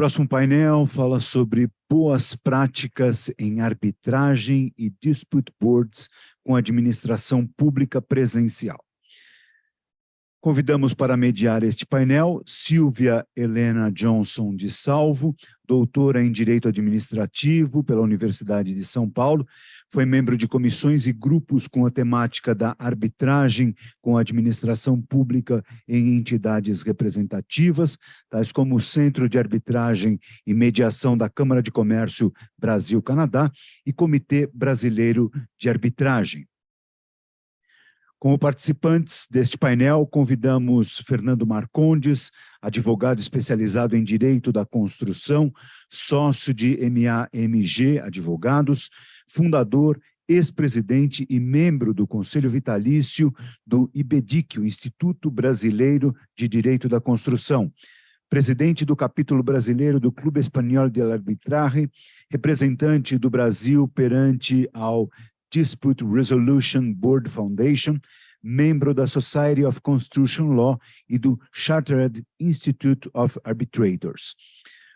Próximo painel fala sobre boas práticas em arbitragem e dispute boards com administração pública presencial. Convidamos para mediar este painel Silvia Helena Johnson de Salvo, doutora em Direito Administrativo pela Universidade de São Paulo, foi membro de comissões e grupos com a temática da arbitragem com a administração pública em entidades representativas, tais como o Centro de Arbitragem e Mediação da Câmara de Comércio Brasil-Canadá e Comitê Brasileiro de Arbitragem. Como participantes deste painel, convidamos Fernando Marcondes, advogado especializado em Direito da Construção, sócio de MAMG Advogados, fundador, ex-presidente e membro do Conselho Vitalício do IBDIC, o Instituto Brasileiro de Direito da Construção, presidente do capítulo brasileiro do Clube Espanhol de Arbitraje, representante do Brasil perante ao Dispute Resolution Board Foundation, membro da Society of Construction Law e do Chartered Institute of Arbitrators.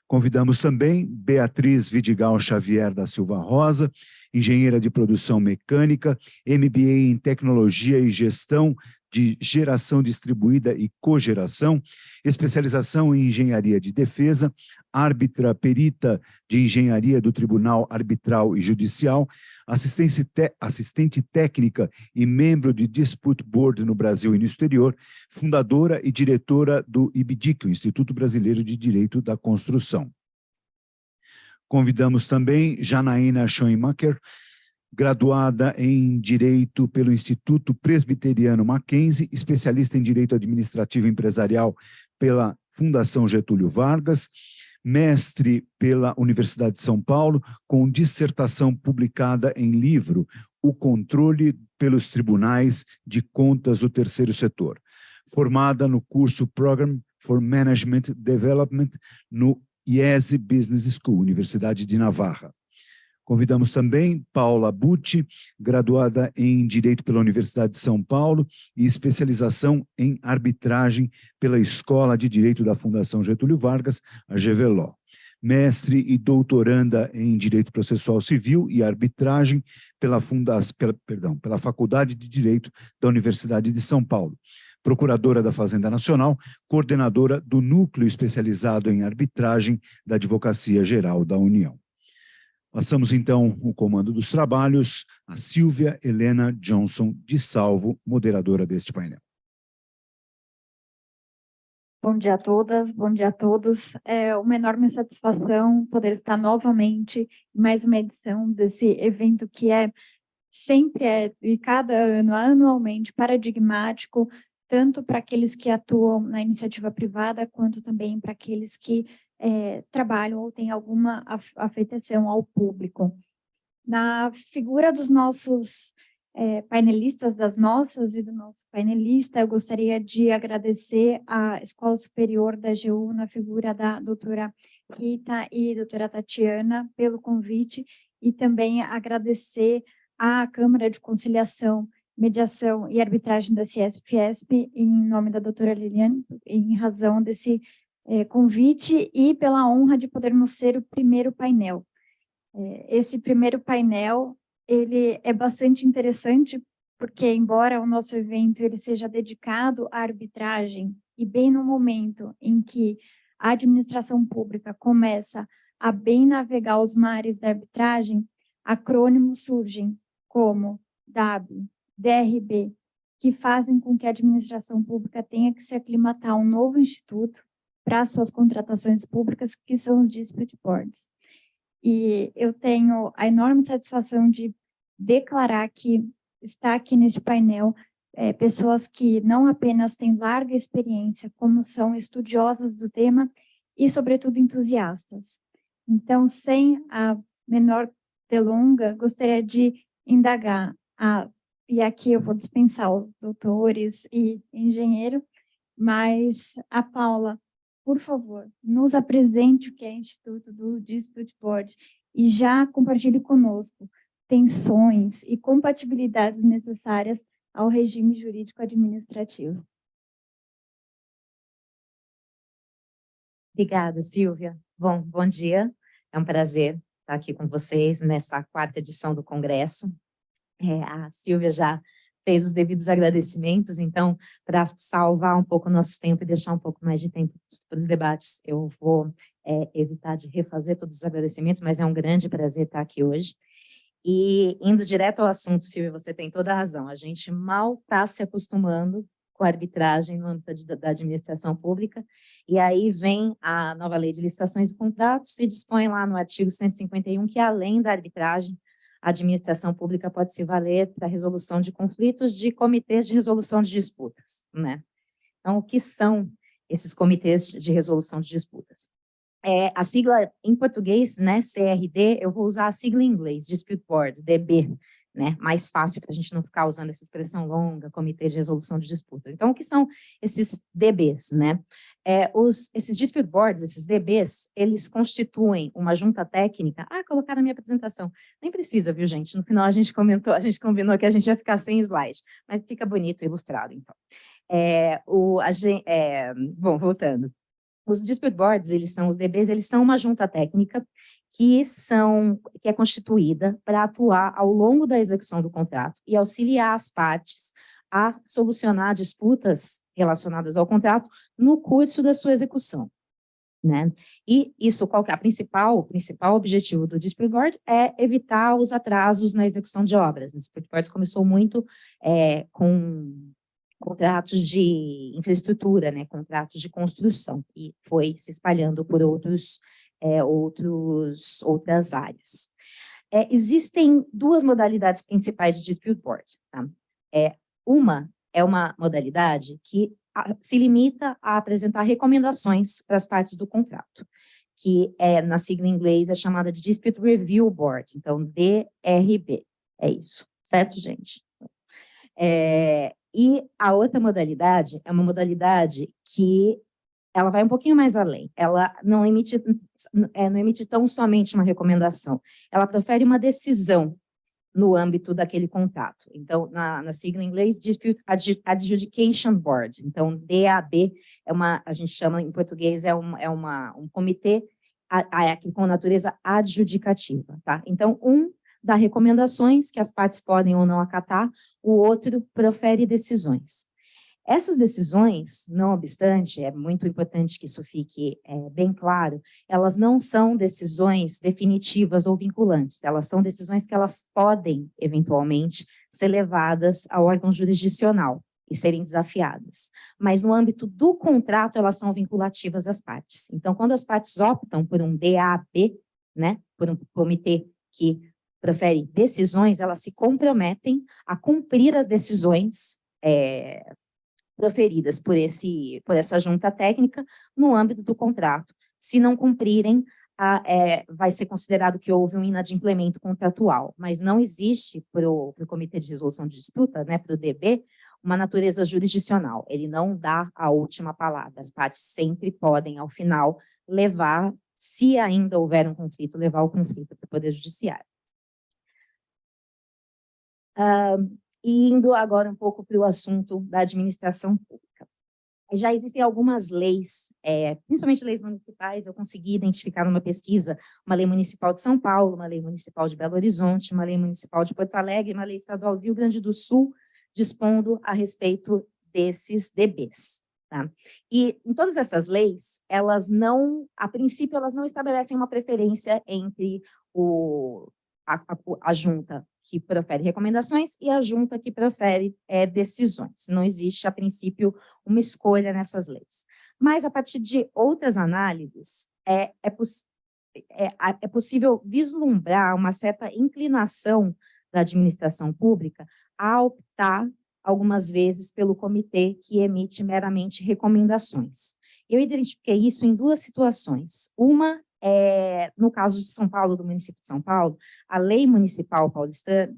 Convidamos também Beatriz Vidigal Xavier da Silva Rosa, engenheira de produção mecânica, MBA em Tecnologia e Gestão de Geração Distribuída e Cogeração, especialização em Engenharia de Defesa, árbitra perita de Engenharia do Tribunal Arbitral e Judicial, assistente técnica e membro de Dispute Board no Brasil e no exterior, fundadora e diretora do IBDIC, o Instituto Brasileiro de Direito da Construção. Convidamos também Janaína Schoenmaker, graduada em Direito pelo Instituto Presbiteriano Mackenzie, especialista em Direito Administrativo e Empresarial pela Fundação Getúlio Vargas, mestre pela Universidade de São Paulo, com dissertação publicada em livro O Controle pelos Tribunais de Contas do Terceiro Setor, formada no curso Program for Management Development no IESE Business School, Universidade de Navarra. Convidamos também Paula Bucci, graduada em Direito pela Universidade de São Paulo e especialização em arbitragem pela Escola de Direito da Fundação Getúlio Vargas, a GVLO. Mestre e doutoranda em Direito Processual Civil e Arbitragem pela Faculdade de Direito da Universidade de São Paulo. Procuradora da Fazenda Nacional, coordenadora do Núcleo Especializado em Arbitragem da Advocacia Geral da União. Passamos, então, o comando dos trabalhos a Silvia Helena Johnson de Salvo, moderadora deste painel. Bom dia a todas, bom dia a todos. É uma enorme satisfação poder estar novamente em mais uma edição desse evento que sempre e cada ano, anualmente, paradigmático, tanto para aqueles que atuam na iniciativa privada, quanto também para aqueles que trabalham ou têm alguma afetação ao público. Na figura dos nossos painelistas, das nossas e do nosso painelista, eu gostaria de agradecer à Escola Superior da AGU, na figura da doutora Rita e doutora Tatiana, pelo convite, e também agradecer à Câmara de Conciliação, Mediação e Arbitragem da CIESP-FIESP, em nome da doutora Liliane, em razão desse convite e pela honra de podermos ser o primeiro painel. Esse primeiro painel, ele é bastante interessante, porque embora o nosso evento ele seja dedicado à arbitragem, e bem no momento em que a administração pública começa a bem navegar os mares da arbitragem, acrônimos surgem como DAB, DRB, que fazem com que a administração pública tenha que se aclimatar a um novo instituto para suas contratações públicas, que são os Dispute Boards. E eu tenho a enorme satisfação de declarar que está aqui neste painel pessoas que não apenas têm larga experiência, como são estudiosas do tema e, sobretudo, entusiastas. Então, sem a menor delonga, gostaria de indagar, e aqui eu vou dispensar os doutores e engenheiro, mas a Paula, por favor, nos apresente o que é o Instituto do Dispute Board e já compartilhe conosco tensões e compatibilidades necessárias ao regime jurídico administrativo. Obrigada, Silvia. Bom dia. É um prazer estar aqui com vocês nessa 4ª edição do Congresso. A Silvia já fez os devidos agradecimentos, então, para salvar um pouco o nosso tempo e deixar um pouco mais de tempo para os debates, eu vou evitar de refazer todos os agradecimentos, mas é um grande prazer estar aqui hoje. E, indo direto ao assunto, Silvia, você tem toda a razão, a gente mal está se acostumando com a arbitragem no âmbito da administração pública, e aí vem a nova lei de licitações e contratos e dispõe lá no artigo 151 que, além da arbitragem, a administração pública pode se valer para a resolução de conflitos de comitês de resolução de disputas, né? Então, o que são esses comitês de resolução de disputas? A sigla em português, né, CRD, eu vou usar a sigla em inglês, Dispute Board, DB, né, mais fácil para a gente não ficar usando essa expressão longa, Comitê de Resolução de Disputa. Então, o que são esses DBs, né? Esses Dispute Boards, esses DBs, eles constituem uma junta técnica. Colocar na minha apresentação. Nem precisa, viu, gente? No final a gente combinou que a gente ia ficar sem slide, mas fica bonito e ilustrado, então. Bom, voltando. Os Dispute Boards, os DBs, eles são uma junta técnica que é constituída para atuar ao longo da execução do contrato e auxiliar as partes a solucionar disputas relacionadas ao contrato no curso da sua execução, né? E isso, qual que é o principal objetivo do Dispute Board? É evitar os atrasos na execução de obras. O Dispute Board começou muito com contratos de infraestrutura, né, contratos de construção, e foi se espalhando por outras áreas. Existem 2 modalidades principais de Dispute Board. Tá? Uma é uma modalidade que se limita a apresentar recomendações para as partes do contrato, que na sigla em inglês é chamada de Dispute Review Board, então DRB, é isso, certo, gente? E a outra modalidade é uma modalidade que ela vai um pouquinho mais além. Ela não emite tão somente uma recomendação, ela profere uma decisão no âmbito daquele contrato. Então, na sigla em inglês, Dispute Adjudication Board. Então, DAB a gente chama em português, um comitê com natureza adjudicativa. Tá? Então, dá recomendações que as partes podem ou não acatar, o outro profere decisões. Essas decisões, não obstante, é muito importante que isso fique bem claro, elas não são decisões definitivas ou vinculantes, elas são decisões que elas podem, eventualmente, ser levadas ao órgão jurisdicional e serem desafiadas. Mas no âmbito do contrato, elas são vinculativas às partes. Então, quando as partes optam por um DAB, né, por um comitê que profere decisões, elas se comprometem a cumprir as decisões proferidas por essa junta técnica no âmbito do contrato. Se não cumprirem, vai ser considerado que houve um inadimplemento contratual, mas não existe para o Comitê de Resolução de Disputa, né, para o DB, uma natureza jurisdicional. Ele não dá a última palavra. As partes sempre podem, ao final, levar, se ainda houver um conflito, levar o conflito para o Poder Judiciário. E indo agora um pouco para o assunto da administração pública. Já existem algumas leis, principalmente leis municipais, eu consegui identificar numa pesquisa uma lei municipal de São Paulo, uma lei municipal de Belo Horizonte, uma lei municipal de Porto Alegre, uma lei estadual do Rio Grande do Sul, dispondo a respeito desses DBs. Tá? E em todas essas leis, a princípio, elas não estabelecem uma preferência entre a junta que profere recomendações e a junta que profere decisões. Não existe, a princípio, uma escolha nessas leis. Mas, a partir de outras análises, é possível vislumbrar uma certa inclinação da administração pública a optar, algumas vezes, pelo comitê que emite meramente recomendações. Eu identifiquei isso em 2 situações. Uma no caso de São Paulo, do município de São Paulo, a lei municipal paulistana,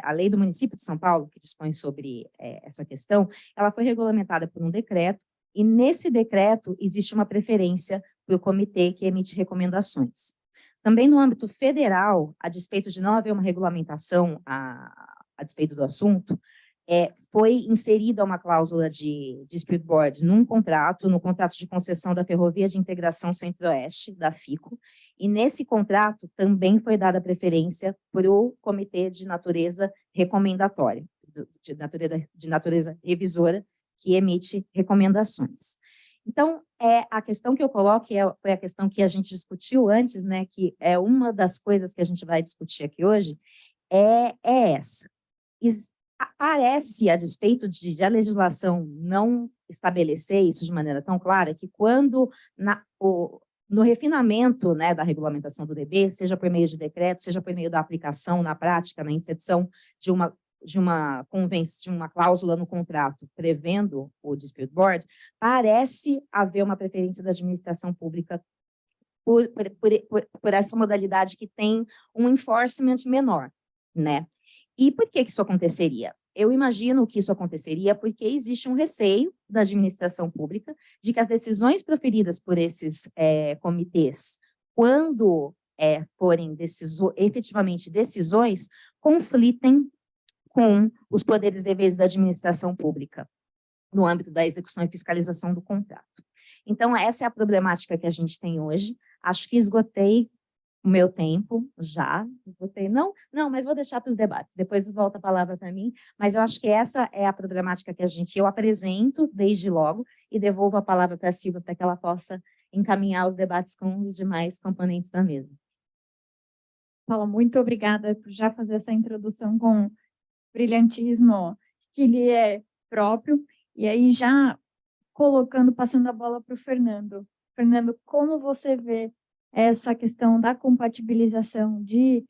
a lei do município de São Paulo, que dispõe sobre essa questão, ela foi regulamentada por um decreto, e nesse decreto existe uma preferência para o comitê que emite recomendações. Também no âmbito federal, a despeito de não haver uma regulamentação a despeito do assunto, foi inserida uma cláusula de dispute board no contrato de concessão da Ferrovia de Integração Centro-Oeste, da FICO, e nesse contrato também foi dada preferência para o Comitê de Natureza Recomendatória, de natureza revisora, que emite recomendações. Então, a questão que eu coloco, foi a questão que a gente discutiu antes, né, que é uma das coisas que a gente vai discutir aqui hoje, é essa. Parece, a despeito de a legislação não estabelecer isso de maneira tão clara, que quando no refinamento, né, da regulamentação do DB, seja por meio de decreto, seja por meio da aplicação na prática, na inserção de uma cláusula no contrato prevendo o dispute board, parece haver uma preferência da administração pública por essa modalidade que tem um enforcement menor, né? E por que isso aconteceria? Eu imagino que isso aconteceria porque existe um receio da administração pública de que as decisões proferidas por esses comitês, quando forem efetivamente decisões, conflitem com os poderes e deveres da administração pública, no âmbito da execução e fiscalização do contrato. Então, essa é a problemática que a gente tem hoje. Acho que esgotei o meu tempo já, não, mas vou deixar para os debates, depois volta a palavra para mim, mas eu acho que essa é a problemática que eu apresento desde logo e devolvo a palavra para a Silvia para que ela possa encaminhar os debates com os demais componentes da mesa. Paula, muito obrigada por já fazer essa introdução com brilhantismo que lhe é próprio, e aí já passando a bola para o Fernando. Fernando, como você vê essa questão da compatibilização de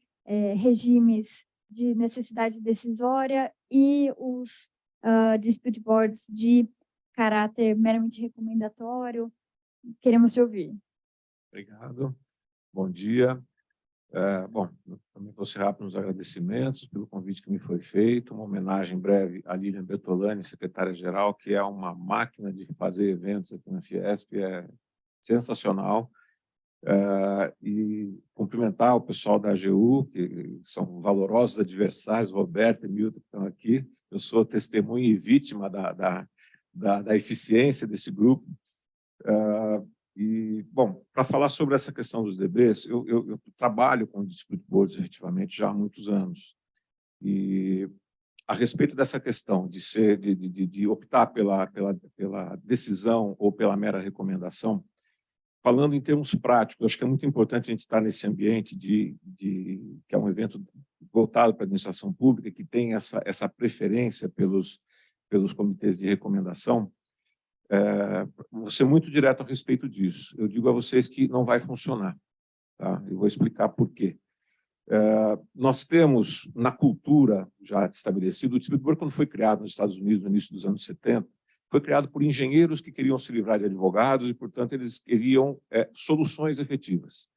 regimes de necessidade decisória e os dispute boards de caráter meramente recomendatório? Queremos te ouvir. Obrigado. Bom dia. Bom, eu também vou ser rápido nos agradecimentos pelo convite que me foi feito, uma homenagem breve a Lilian Bertolani, secretária-geral, que é uma máquina de fazer eventos aqui na Fiesp, é sensacional. E cumprimentar o pessoal da AGU, que são valorosos adversários, Roberto e Milton, que estão aqui. Eu sou testemunha e vítima da eficiência desse grupo. Bom, para falar sobre essa questão dos DBs, eu trabalho com dispute boards, efetivamente, já há muitos anos. E, a respeito dessa questão de optar pela decisão ou pela mera recomendação, falando em termos práticos, acho que é muito importante a gente estar nesse ambiente que é um evento voltado para a administração pública, que tem essa preferência pelos comitês de recomendação. Vou ser muito direto a respeito disso. Eu digo a vocês que não vai funcionar. Tá? Eu vou explicar por quê. Nós temos, na cultura já estabelecida, o dispute board, quando foi criado nos Estados Unidos no início dos anos 70, foi criado por engenheiros que queriam se livrar de advogados e, portanto, eles queriam soluções efetivas.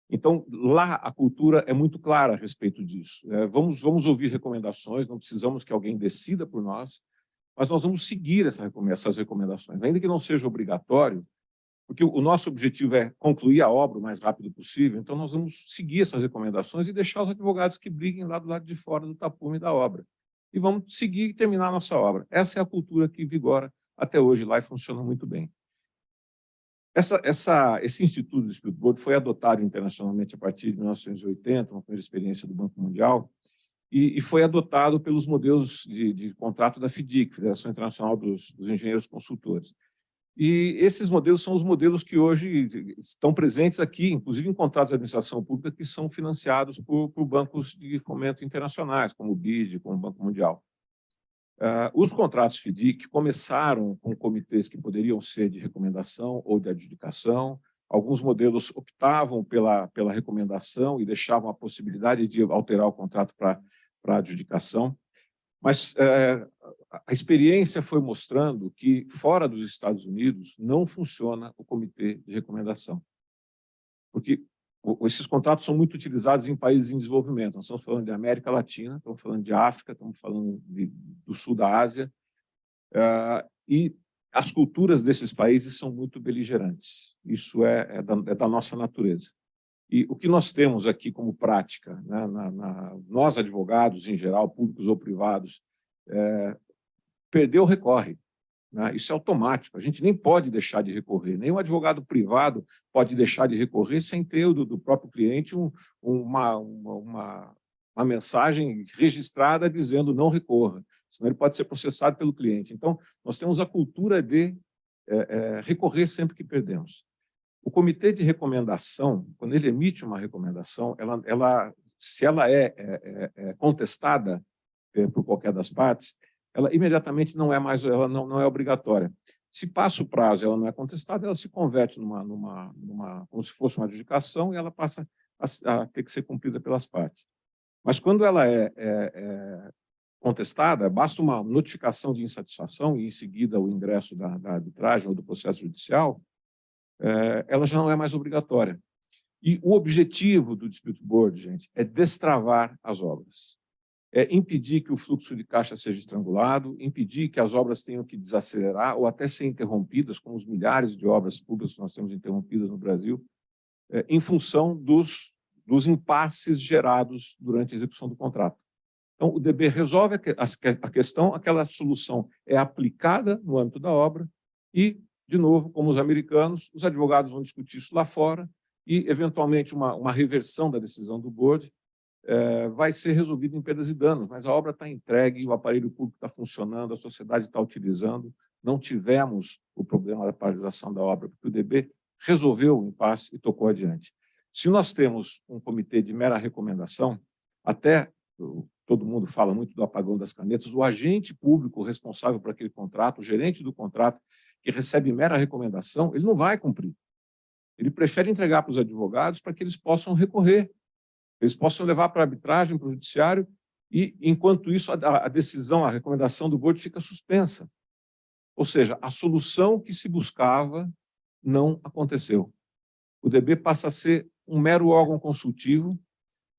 Então, lá a cultura é muito clara a respeito disso. Vamos ouvir recomendações, não precisamos que alguém decida por nós, mas nós vamos seguir essas recomendações, ainda que não seja obrigatório, porque o nosso objetivo é concluir a obra o mais rápido possível, então nós vamos seguir essas recomendações e deixar os advogados que briguem lá do lado de fora do tapume da obra. E vamos seguir e terminar a nossa obra. Essa é a cultura que vigora até hoje lá e funciona muito bem. Esse Instituto de Dispute Board foi adotado internacionalmente a partir de 1980, uma primeira experiência do Banco Mundial, e foi adotado pelos modelos de contrato da FIDIC, Federação Internacional dos Engenheiros Consultores. E esses modelos são os modelos que hoje estão presentes aqui, inclusive em contratos de administração pública que são financiados por bancos de fomento internacionais, como o BID, como o Banco Mundial. Os contratos FIDIC começaram com comitês que poderiam ser de recomendação ou de adjudicação. Alguns modelos optavam pela recomendação e deixavam a possibilidade de alterar o contrato para adjudicação. Mas a experiência foi mostrando que, fora dos Estados Unidos, não funciona o comitê de recomendação. Porque esses contratos são muito utilizados em países em desenvolvimento. Nós estamos falando de América Latina, estamos falando de África, estamos falando do sul da Ásia. E as culturas desses países são muito beligerantes. Isso é da nossa natureza. E o que nós temos aqui como prática, né, nós advogados, em geral, públicos ou privados, perdeu, recorre. Né? Isso é automático, a gente nem pode deixar de recorrer, nem o advogado privado pode deixar de recorrer sem ter do próprio cliente uma mensagem registrada dizendo não recorra, senão ele pode ser processado pelo cliente. Então, nós temos a cultura de recorrer sempre que perdemos. O comitê de recomendação, quando ele emite uma recomendação, se ela é contestada por qualquer das partes, ela imediatamente não é obrigatória. Se passa o prazo, ela não é contestada, ela se converte como se fosse uma adjudicação e ela passa a ter que ser cumprida pelas partes. Mas quando ela é contestada, basta uma notificação de insatisfação e, em seguida, o ingresso da arbitragem ou do processo judicial, ela já não é mais obrigatória. E o objetivo do Dispute Board, gente, é destravar as obras. É impedir que o fluxo de caixa seja estrangulado, impedir que as obras tenham que desacelerar ou até ser interrompidas, como os milhares de obras públicas que nós temos interrompidas no Brasil, em função dos impasses gerados durante a execução do contrato. Então, o DB resolve a questão, aquela solução é aplicada no âmbito da obra e, de novo, como os americanos, os advogados vão discutir isso lá fora e, eventualmente, uma reversão da decisão do board vai ser resolvido em perdas e danos, mas a obra está entregue, o aparelho público está funcionando, a sociedade está utilizando, não tivemos o problema da paralisação da obra, porque o DB resolveu o impasse e tocou adiante. Se nós temos um comitê de mera recomendação, até todo mundo fala muito do apagão das canetas, o agente público responsável por aquele contrato, o gerente do contrato, que recebe mera recomendação, ele não vai cumprir. Ele prefere entregar para os advogados para que eles possam recorrer, eles possam levar para a arbitragem, para o judiciário, e, enquanto isso, a decisão, a recomendação do board fica suspensa. Ou seja, a solução que se buscava não aconteceu. O DB passa a ser um mero órgão consultivo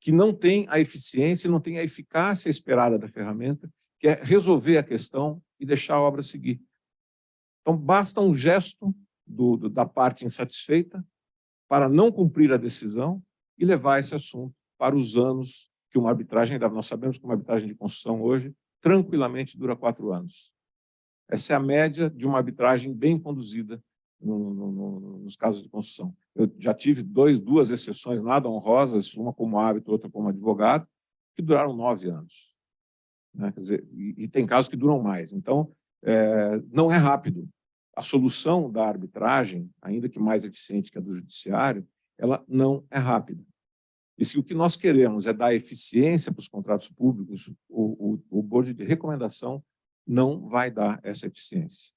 que não tem a eficiência, não tem a eficácia esperada da ferramenta, que é resolver a questão e deixar a obra seguir. Então, basta um gesto da parte insatisfeita para não cumprir a decisão e levar esse assunto para os anos que uma arbitragem, nós sabemos que uma arbitragem de construção hoje, tranquilamente dura 4 anos. Essa é a média de uma arbitragem bem conduzida nos casos de construção. Eu já tive duas exceções nada honrosas, uma como árbitro, outra como advogado, que duraram 9 anos. Né? Quer dizer, e tem casos que duram mais. Então, não é rápido. A solução da arbitragem, ainda que mais eficiente que a do judiciário, ela não é rápida. E se o que nós queremos é dar eficiência para os contratos públicos, o board de recomendação não vai dar essa eficiência.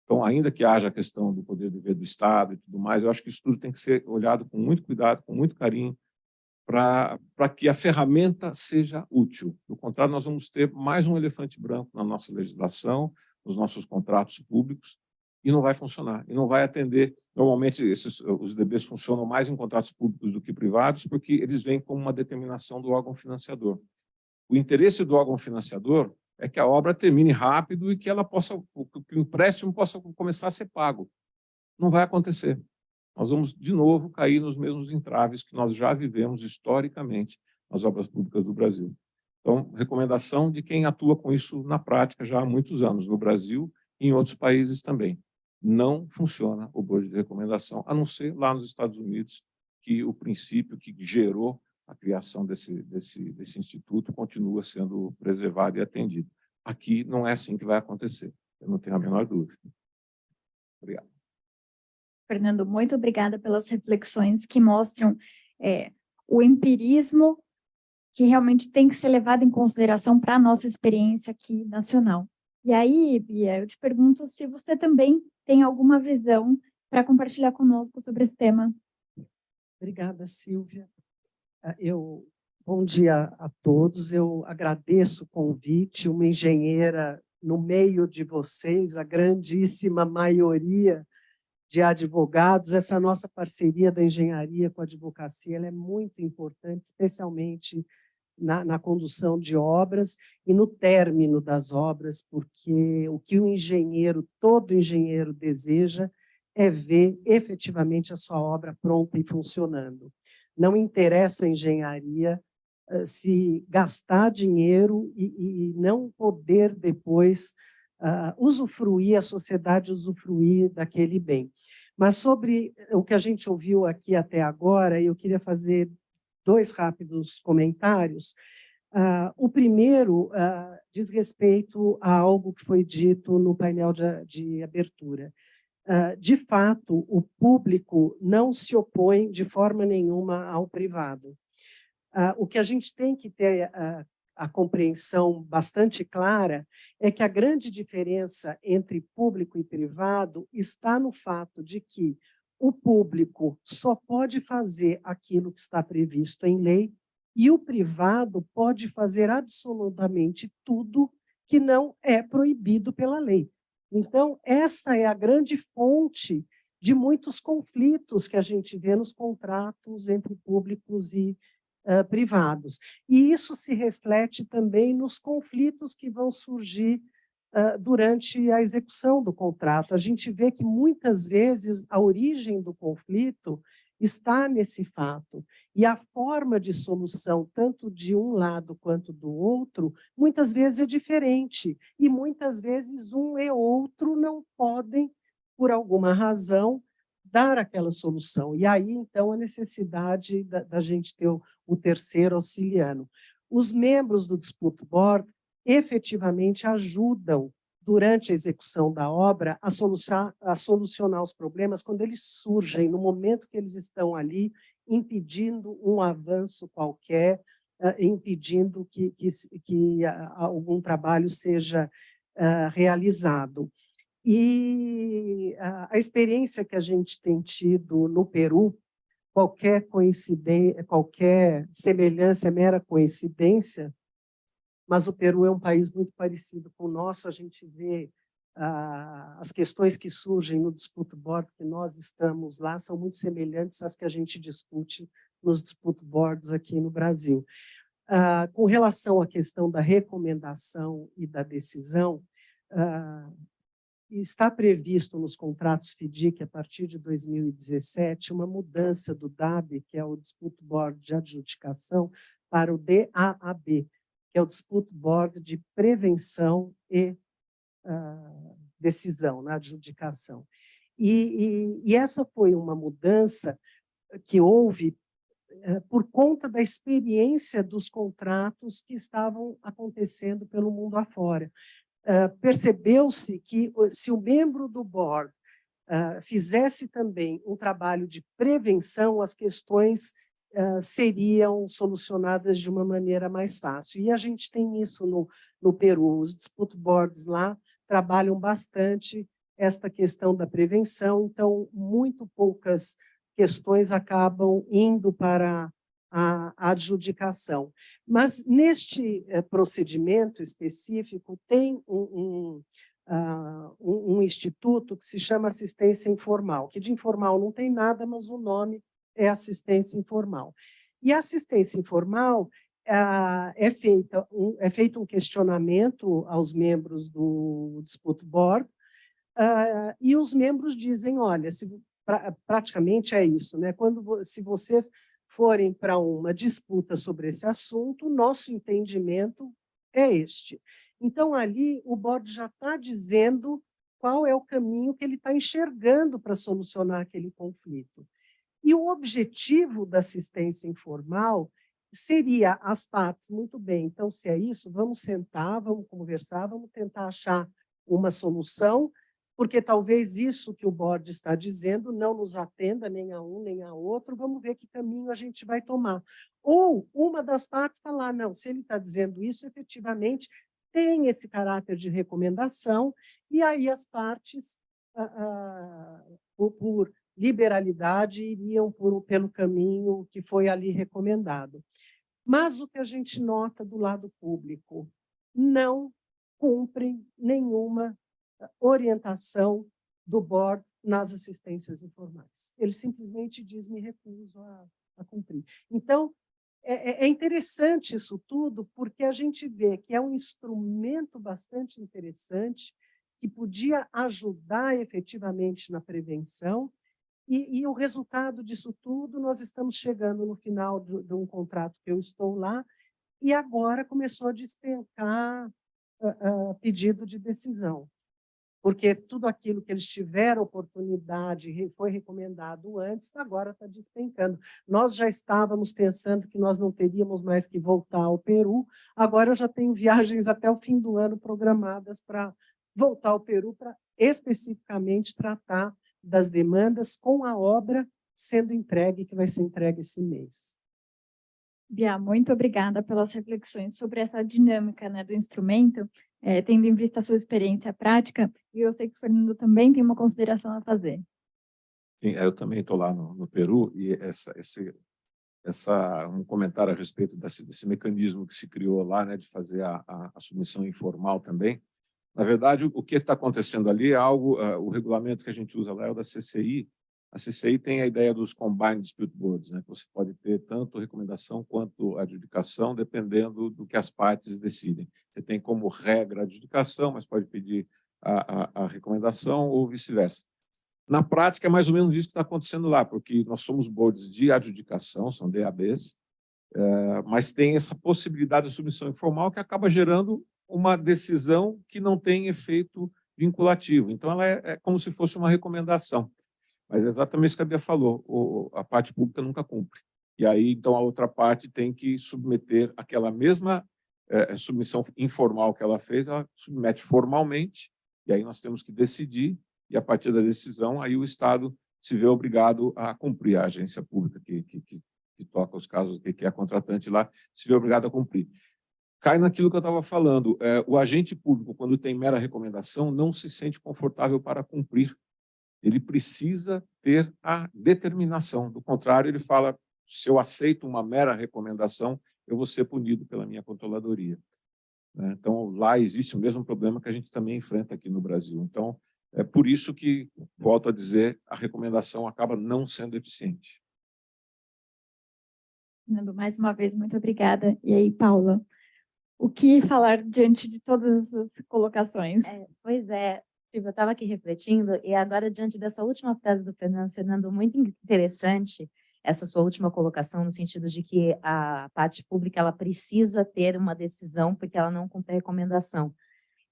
Então, ainda que haja a questão do poder de dever do Estado e tudo mais, eu acho que isso tudo tem que ser olhado com muito cuidado, com muito carinho, para que a ferramenta seja útil. Do contrário, nós vamos ter mais um elefante branco na nossa legislação, nos nossos contratos públicos, e não vai funcionar, e não vai atender. Normalmente, os DBs funcionam mais em contratos públicos do que privados, porque eles vêm como uma determinação do órgão financiador. O interesse do órgão financiador é que a obra termine rápido e que que o empréstimo possa começar a ser pago. Não vai acontecer. Nós vamos, de novo, cair nos mesmos entraves que nós já vivemos historicamente nas obras públicas do Brasil. Então, recomendação de quem atua com isso na prática já há muitos anos, no Brasil e em outros países também. Não funciona o board de recomendação, a não ser lá nos Estados Unidos, que o princípio que gerou a criação desse instituto continua sendo preservado e atendido. Aqui não é assim que vai acontecer, eu não tenho a menor dúvida. Obrigado. Fernando, muito obrigada pelas reflexões que mostram o empirismo que realmente tem que ser levado em consideração para a nossa experiência aqui nacional. E aí, Bia, eu te pergunto se você também tem alguma visão para compartilhar conosco sobre esse tema. Obrigada, Silvia. Bom dia a todos, eu agradeço o convite, uma engenheira no meio de vocês, a grandíssima maioria de advogados, essa nossa parceria da engenharia com a advocacia, ela é muito importante, especialmente na condução de obras e no término das obras, porque o que todo engenheiro deseja é ver efetivamente a sua obra pronta e funcionando. Não interessa a engenharia se gastar dinheiro e não poder depois usufruir, a sociedade usufruir daquele bem. Mas sobre o que a gente ouviu aqui até agora, eu queria fazer 2 rápidos comentários. O primeiro diz respeito a algo que foi dito no painel de abertura. De fato, o público não se opõe de forma nenhuma ao privado. O que a gente tem que ter a compreensão bastante clara é que a grande diferença entre público e privado está no fato de que o público só pode fazer aquilo que está previsto em lei e o privado pode fazer absolutamente tudo que não é proibido pela lei. Então, essa é a grande fonte de muitos conflitos que a gente vê nos contratos entre públicos e privados. E isso se reflete também nos conflitos que vão surgir durante a execução do contrato. A gente vê que, muitas vezes, a origem do conflito está nesse fato. E a forma de solução, tanto de um lado quanto do outro, muitas vezes é diferente. E, muitas vezes, um e outro não podem, por alguma razão, dar aquela solução. E aí, então, a necessidade da gente ter o terceiro auxiliano. Os membros do Dispute Board efetivamente ajudam, durante a execução da obra, a solucionar os problemas quando eles surgem, no momento que eles estão ali, impedindo um avanço qualquer, impedindo que algum trabalho seja realizado. E a experiência que a gente tem tido no Peru, qualquer coincidência, qualquer semelhança é mera coincidência, mas o Peru é um país muito parecido com o nosso. A gente vê as questões que surgem no Dispute Board, que nós estamos lá, são muito semelhantes às que a gente discute nos Dispute Boards aqui no Brasil. Com relação à questão da recomendação e da decisão, está previsto nos contratos FDIC, a partir de 2017, uma mudança do DAB, que é o Dispute Board de Adjudicação, para o DAAB, que é o Dispute Board de Prevenção e Decisão na adjudicação. E essa foi uma mudança que houve por conta da experiência dos contratos que estavam acontecendo pelo mundo afora. Percebeu-se que, se o membro do board fizesse também um trabalho de prevenção, as questões seriam solucionadas de uma maneira mais fácil. E a gente tem isso no Peru. Os dispute boards lá trabalham bastante esta questão da prevenção, então muito poucas questões acabam indo para a adjudicação. Mas, neste procedimento específico, tem um instituto que se chama assistência informal, que de informal não tem nada, mas o nome é assistência informal. E a assistência informal é feito um questionamento aos membros do Dispute Board, e os membros dizem, olha, praticamente é isso, né? Se vocês forem para uma disputa sobre esse assunto, o nosso entendimento é este. Então, ali, o board já está dizendo qual é o caminho que ele está enxergando para solucionar aquele conflito. E o objetivo da assistência informal seria as partes, muito bem, então, se é isso, vamos sentar, vamos conversar, vamos tentar achar uma solução, porque talvez isso que o board está dizendo não nos atenda nem a um nem a outro, vamos ver que caminho a gente vai tomar. Ou uma das partes falar, não, se ele está dizendo isso, efetivamente tem esse caráter de recomendação, e aí as partes, por liberalidade, iriam pelo caminho que foi ali recomendado. Mas o que a gente nota do lado público, não cumprem nenhuma orientação do board nas assistências informais. Ele simplesmente diz, me recuso a cumprir. Então, é interessante isso tudo, porque a gente vê que é um instrumento bastante interessante, que podia ajudar efetivamente na prevenção, e o resultado disso tudo, nós estamos chegando no final de um contrato que eu estou lá, e agora começou a despencar pedido de decisão, porque tudo aquilo que eles tiveram oportunidade e foi recomendado antes, agora está despencando. Nós já estávamos pensando que nós não teríamos mais que voltar ao Peru, agora eu já tenho viagens até o fim do ano programadas para voltar ao Peru para especificamente tratar das demandas com a obra sendo entregue, que vai ser entregue esse mês. Bia, muito obrigada pelas reflexões sobre essa dinâmica, né, do instrumento, tendo em vista a sua experiência prática, e eu sei que o Fernando também tem uma consideração a fazer. Sim, eu também estou lá no Peru, e um comentário a respeito desse mecanismo que se criou lá, né, de fazer a submissão informal também. Na verdade, o que está acontecendo ali é algo, o regulamento que a gente usa lá é o da CCI. A CCI tem a ideia dos Combined Dispute Boards, né, que você pode ter tanto recomendação quanto adjudicação, dependendo do que as partes decidem. Você tem como regra a adjudicação, mas pode pedir a recomendação ou vice-versa. Na prática, é mais ou menos isso que está acontecendo lá, porque nós somos boards de adjudicação, são DABs, mas tem essa possibilidade de submissão informal que acaba gerando uma decisão que não tem efeito vinculativo. Então, ela é como se fosse uma recomendação. Mas é exatamente isso que a Bia falou, a parte pública nunca cumpre. E aí, então, a outra parte tem que submeter aquela mesma submissão informal que ela fez, ela submete formalmente, e aí nós temos que decidir, e a partir da decisão, aí o Estado se vê obrigado a cumprir, a agência pública que toca os casos, que é a contratante lá, se vê obrigado a cumprir. Cai naquilo que eu estava falando, o agente público, quando tem mera recomendação, não se sente confortável para cumprir. Ele precisa ter a determinação. Do contrário, ele fala, se eu aceito uma mera recomendação, eu vou ser punido pela minha controladoria. Então, lá existe o mesmo problema que a gente também enfrenta aqui no Brasil. Então, é por isso que, volto a dizer, a recomendação acaba não sendo eficiente. Fernando, mais uma vez, muito obrigada. E aí, Paula, o que falar diante de todas as colocações? Pois é, Silvia, eu estava aqui refletindo, e agora, diante dessa última frase do Fernando, muito interessante, essa sua última colocação, no sentido de que a parte pública ela precisa ter uma decisão, porque ela não cumpre a recomendação.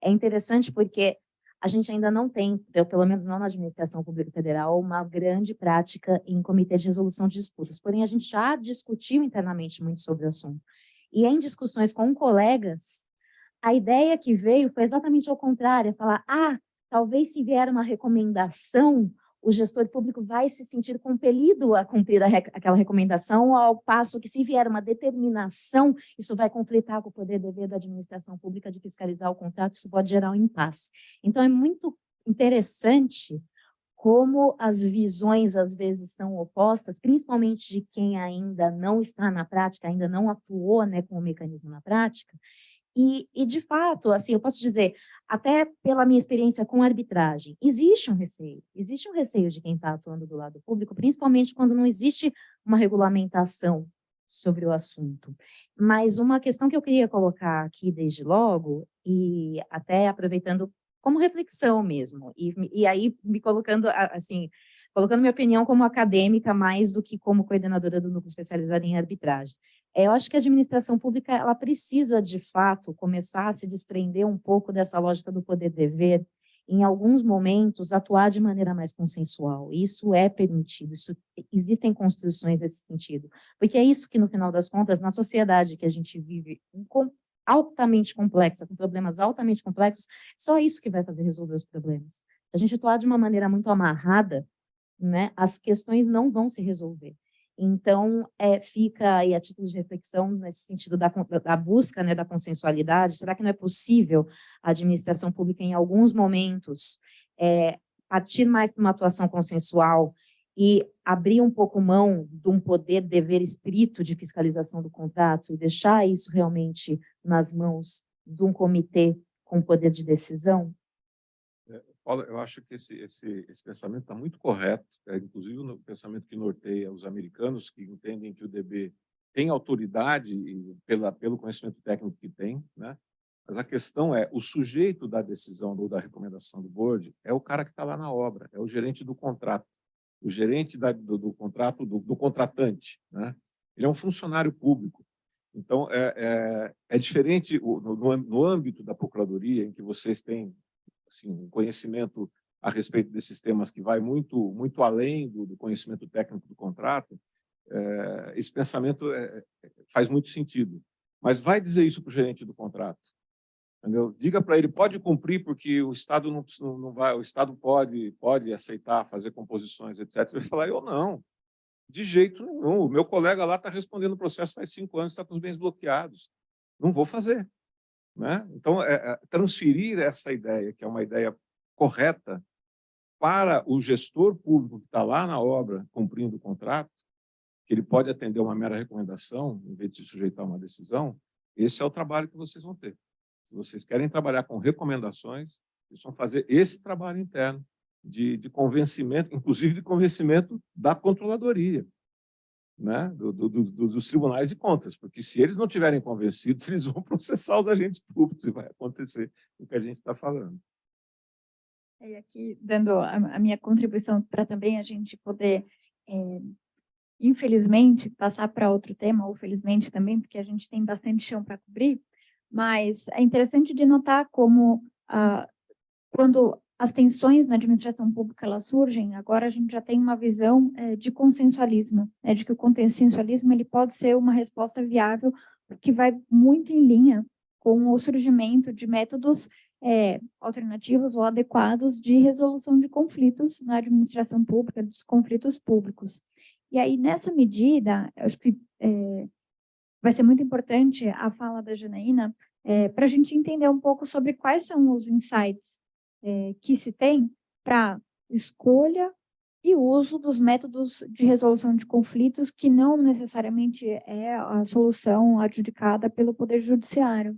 É interessante porque a gente ainda não tem, pelo menos não na administração pública federal, uma grande prática em comitê de resolução de disputas. Porém, a gente já discutiu internamente muito sobre o assunto. E em discussões com colegas, a ideia que veio foi exatamente ao contrário, falar, talvez se vier uma recomendação, o gestor público vai se sentir compelido a cumprir aquela recomendação, ao passo que se vier uma determinação, isso vai conflitar com o poder dever da administração pública de fiscalizar o contrato, isso pode gerar um impasse. Então, é muito interessante como as visões, às vezes, são opostas, principalmente de quem ainda não está na prática, ainda não atuou, né, com o mecanismo na prática. E, de fato, assim, eu posso dizer, até pela minha experiência com arbitragem, existe um receio de quem está atuando do lado público, principalmente quando não existe uma regulamentação sobre o assunto. Mas uma questão que eu queria colocar aqui desde logo, e até aproveitando como reflexão mesmo, e aí me colocando, assim, colocando minha opinião como acadêmica mais do que como coordenadora do núcleo especializado em arbitragem. Eu acho que a administração pública ela precisa, de fato, começar a se desprender um pouco dessa lógica do poder-dever, em alguns momentos, atuar de maneira mais consensual. Isso é permitido, existem construções nesse sentido, porque é isso que, no final das contas, na sociedade que a gente vive, altamente complexa, com problemas altamente complexos, só isso que vai fazer resolver os problemas. Se a gente atuar de uma maneira muito amarrada, né, as questões não vão se resolver. Então, fica aí a título de reflexão nesse sentido da busca, né, da consensualidade. Será que não é possível a administração pública, em alguns momentos, partir mais para uma atuação consensual e abrir um pouco mão de um poder-dever estrito de fiscalização do contrato e deixar isso realmente nas mãos de um comitê com poder de decisão? Paula, eu acho que esse pensamento está muito correto, inclusive no pensamento que norteia os americanos, que entendem que o DB tem autoridade pelo conhecimento técnico que tem, né? Mas a questão é, o sujeito da decisão ou da recomendação do board é o cara que está lá na obra, é o gerente do contrato, o gerente do contrato, do contratante, né? Ele é um funcionário público. Então, é diferente no âmbito da Procuradoria, em que vocês têm assim, um conhecimento a respeito desses temas que vai muito além do conhecimento técnico do contrato. Esse pensamento faz muito sentido. Mas vai dizer isso para o gerente do contrato. Entendeu? Diga para ele, pode cumprir, porque o Estado não vai, o Estado pode aceitar fazer composições, etc. Ele vai falar, eu não, de jeito nenhum. O meu colega lá está respondendo o processo faz 5 anos, está com os bens bloqueados. Não vou fazer. Né? Então, transferir essa ideia, que é uma ideia correta, para o gestor público que está lá na obra, cumprindo o contrato, que ele pode atender uma mera recomendação, em vez de se sujeitar a uma decisão, esse é o trabalho que vocês vão ter. Se vocês querem trabalhar com recomendações, vocês vão fazer esse trabalho interno de convencimento, inclusive de convencimento da controladoria, né? Dos tribunais de contas, porque se eles não tiverem convencidos, eles vão processar os agentes públicos e vai acontecer o que a gente está falando. E aqui, dando a minha contribuição para também a gente poder, infelizmente, passar para outro tema, ou felizmente também, porque a gente tem bastante chão para cobrir, mas é interessante de notar como, quando as tensões na administração pública elas surgem, agora a gente já tem uma visão de consensualismo, de que o consensualismo ele pode ser uma resposta viável, que vai muito em linha com o surgimento de métodos alternativos ou adequados de resolução de conflitos na administração pública, dos conflitos públicos. E aí, nessa medida, eu acho que vai ser muito importante a fala da Janaína para a gente entender um pouco sobre quais são os insights que se tem para escolha e uso dos métodos de resolução de conflitos que não necessariamente é a solução adjudicada pelo Poder Judiciário.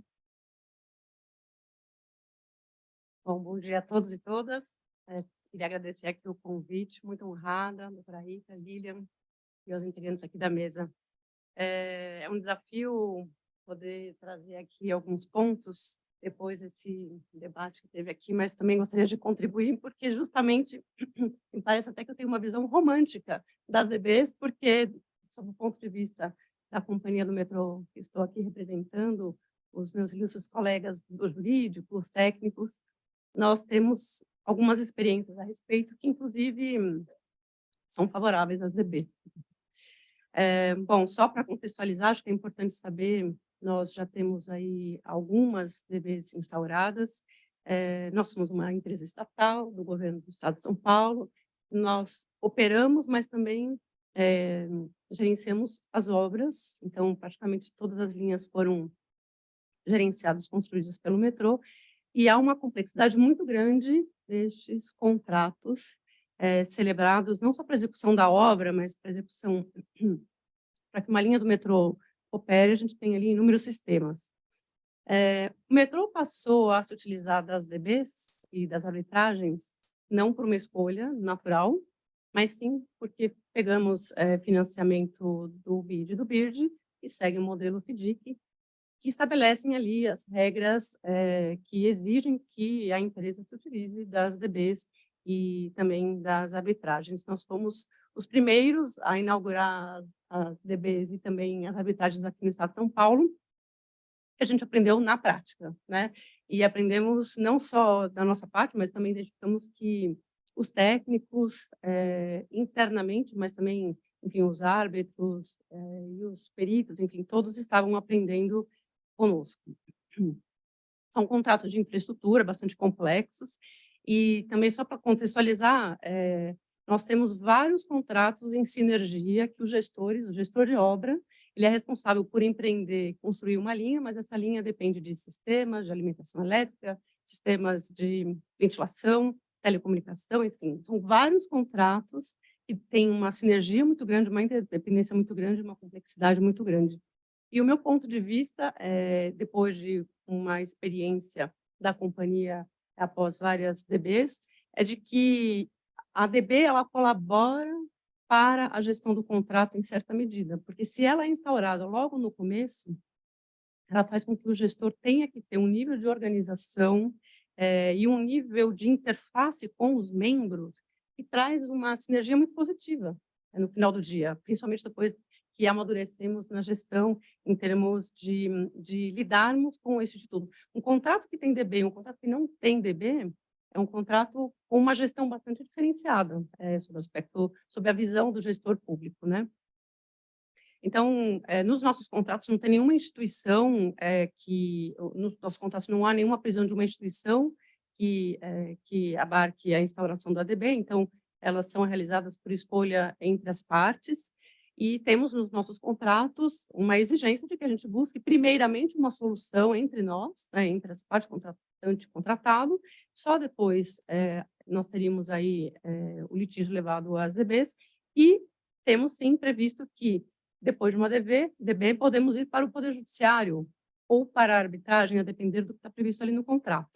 Bom dia a todos e todas. Queria agradecer aqui o convite, muito honrada, doutora Rita, Lilian e aos integrantes aqui da mesa. É um desafio poder trazer aqui alguns pontos depois desse debate que teve aqui, mas também gostaria de contribuir, porque justamente me parece até que eu tenho uma visão romântica das DBs, porque, sob o ponto de vista da Companhia do Metrô, que estou aqui representando, os meus ilustres colegas do jurídico, os técnicos, nós temos algumas experiências a respeito que, inclusive, são favoráveis às DBs. Bom, só para contextualizar, acho que é importante saber, nós já temos aí algumas DBs instauradas, nós somos uma empresa estatal do governo do Estado de São Paulo, nós operamos, mas também gerenciamos as obras, então praticamente todas as linhas foram gerenciadas, construídas pelo metrô, e há uma complexidade muito grande destes contratos celebrados, não só para a execução da obra, mas para a execução, para que uma linha do metrô opere, a gente tem ali inúmeros sistemas. O metrô passou a se utilizar das DBs e das arbitragens, não por uma escolha natural, mas sim porque pegamos financiamento do BID e do BIRD, e segue o modelo FDIC, que estabelecem ali as regras que exigem que a empresa se utilize das DBs e também das arbitragens. Nós fomos os primeiros a inaugurar as DBs e também as arbitragens aqui no Estado de São Paulo, que a gente aprendeu na prática, né? E aprendemos não só da nossa parte, mas também identificamos que os técnicos internamente, mas também, enfim, os árbitros e os peritos, enfim, todos estavam aprendendo conosco. São contratos de infraestrutura bastante complexos e também, só para contextualizar, nós temos vários contratos em sinergia que o gestor de obra, ele é responsável por empreender, construir uma linha, mas essa linha depende de sistemas de alimentação elétrica, sistemas de ventilação, telecomunicação, enfim, são vários contratos que têm uma sinergia muito grande, uma interdependência muito grande, uma complexidade muito grande. E o meu ponto de vista, depois de uma experiência da companhia após várias DBs, é de que a DB ela colabora para a gestão do contrato em certa medida, porque se ela é instaurada logo no começo, ela faz com que o gestor tenha que ter um nível de organização e um nível de interface com os membros que traz uma sinergia muito positiva no final do dia, principalmente depois que amadurecemos na gestão em termos de lidarmos com esse instituto. Um contrato que tem DB, um contrato que não tem DB, é um contrato com uma gestão bastante diferenciada, sobre o aspecto, sobre a visão do gestor público, né? Então, nos nossos contratos não tem nenhuma instituição nos nossos contratos não há nenhuma previsão de uma instituição que abarque a instauração do ADB, então elas são realizadas por escolha entre as partes, e temos nos nossos contratos uma exigência de que a gente busque primeiramente uma solução entre nós, né, entre as partes contratante e contratado, só depois nós teríamos aí o litígio levado às DBs, e temos sim previsto que depois de uma DB, podemos ir para o Poder Judiciário ou para a arbitragem, a depender do que está previsto ali no contrato.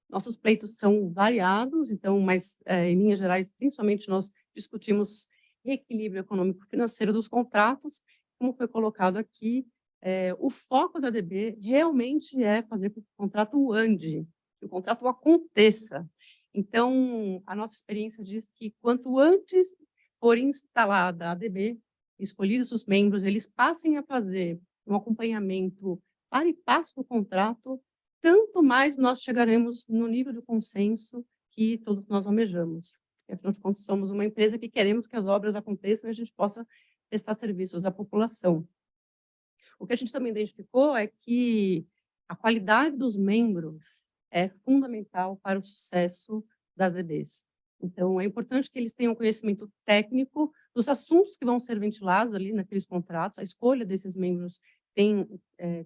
Nossos pleitos são variados, então, mas, em linhas gerais, principalmente nós discutimos reequilíbrio econômico-financeiro dos contratos, como foi colocado aqui, o foco da DB realmente é fazer com que o contrato ande, que o contrato aconteça. Então, a nossa experiência diz que quanto antes for instalada a DB, escolhidos os membros, eles passem a fazer um acompanhamento para e passo do contrato, tanto mais nós chegaremos no nível de consenso que todos nós almejamos. Afinal de contas, somos uma empresa que queremos que as obras aconteçam e a gente possa prestar serviços à população. O que a gente também identificou é que a qualidade dos membros é fundamental para o sucesso das DBs. Então, é importante que eles tenham conhecimento técnico dos assuntos que vão ser ventilados ali naqueles contratos. A escolha desses membros tem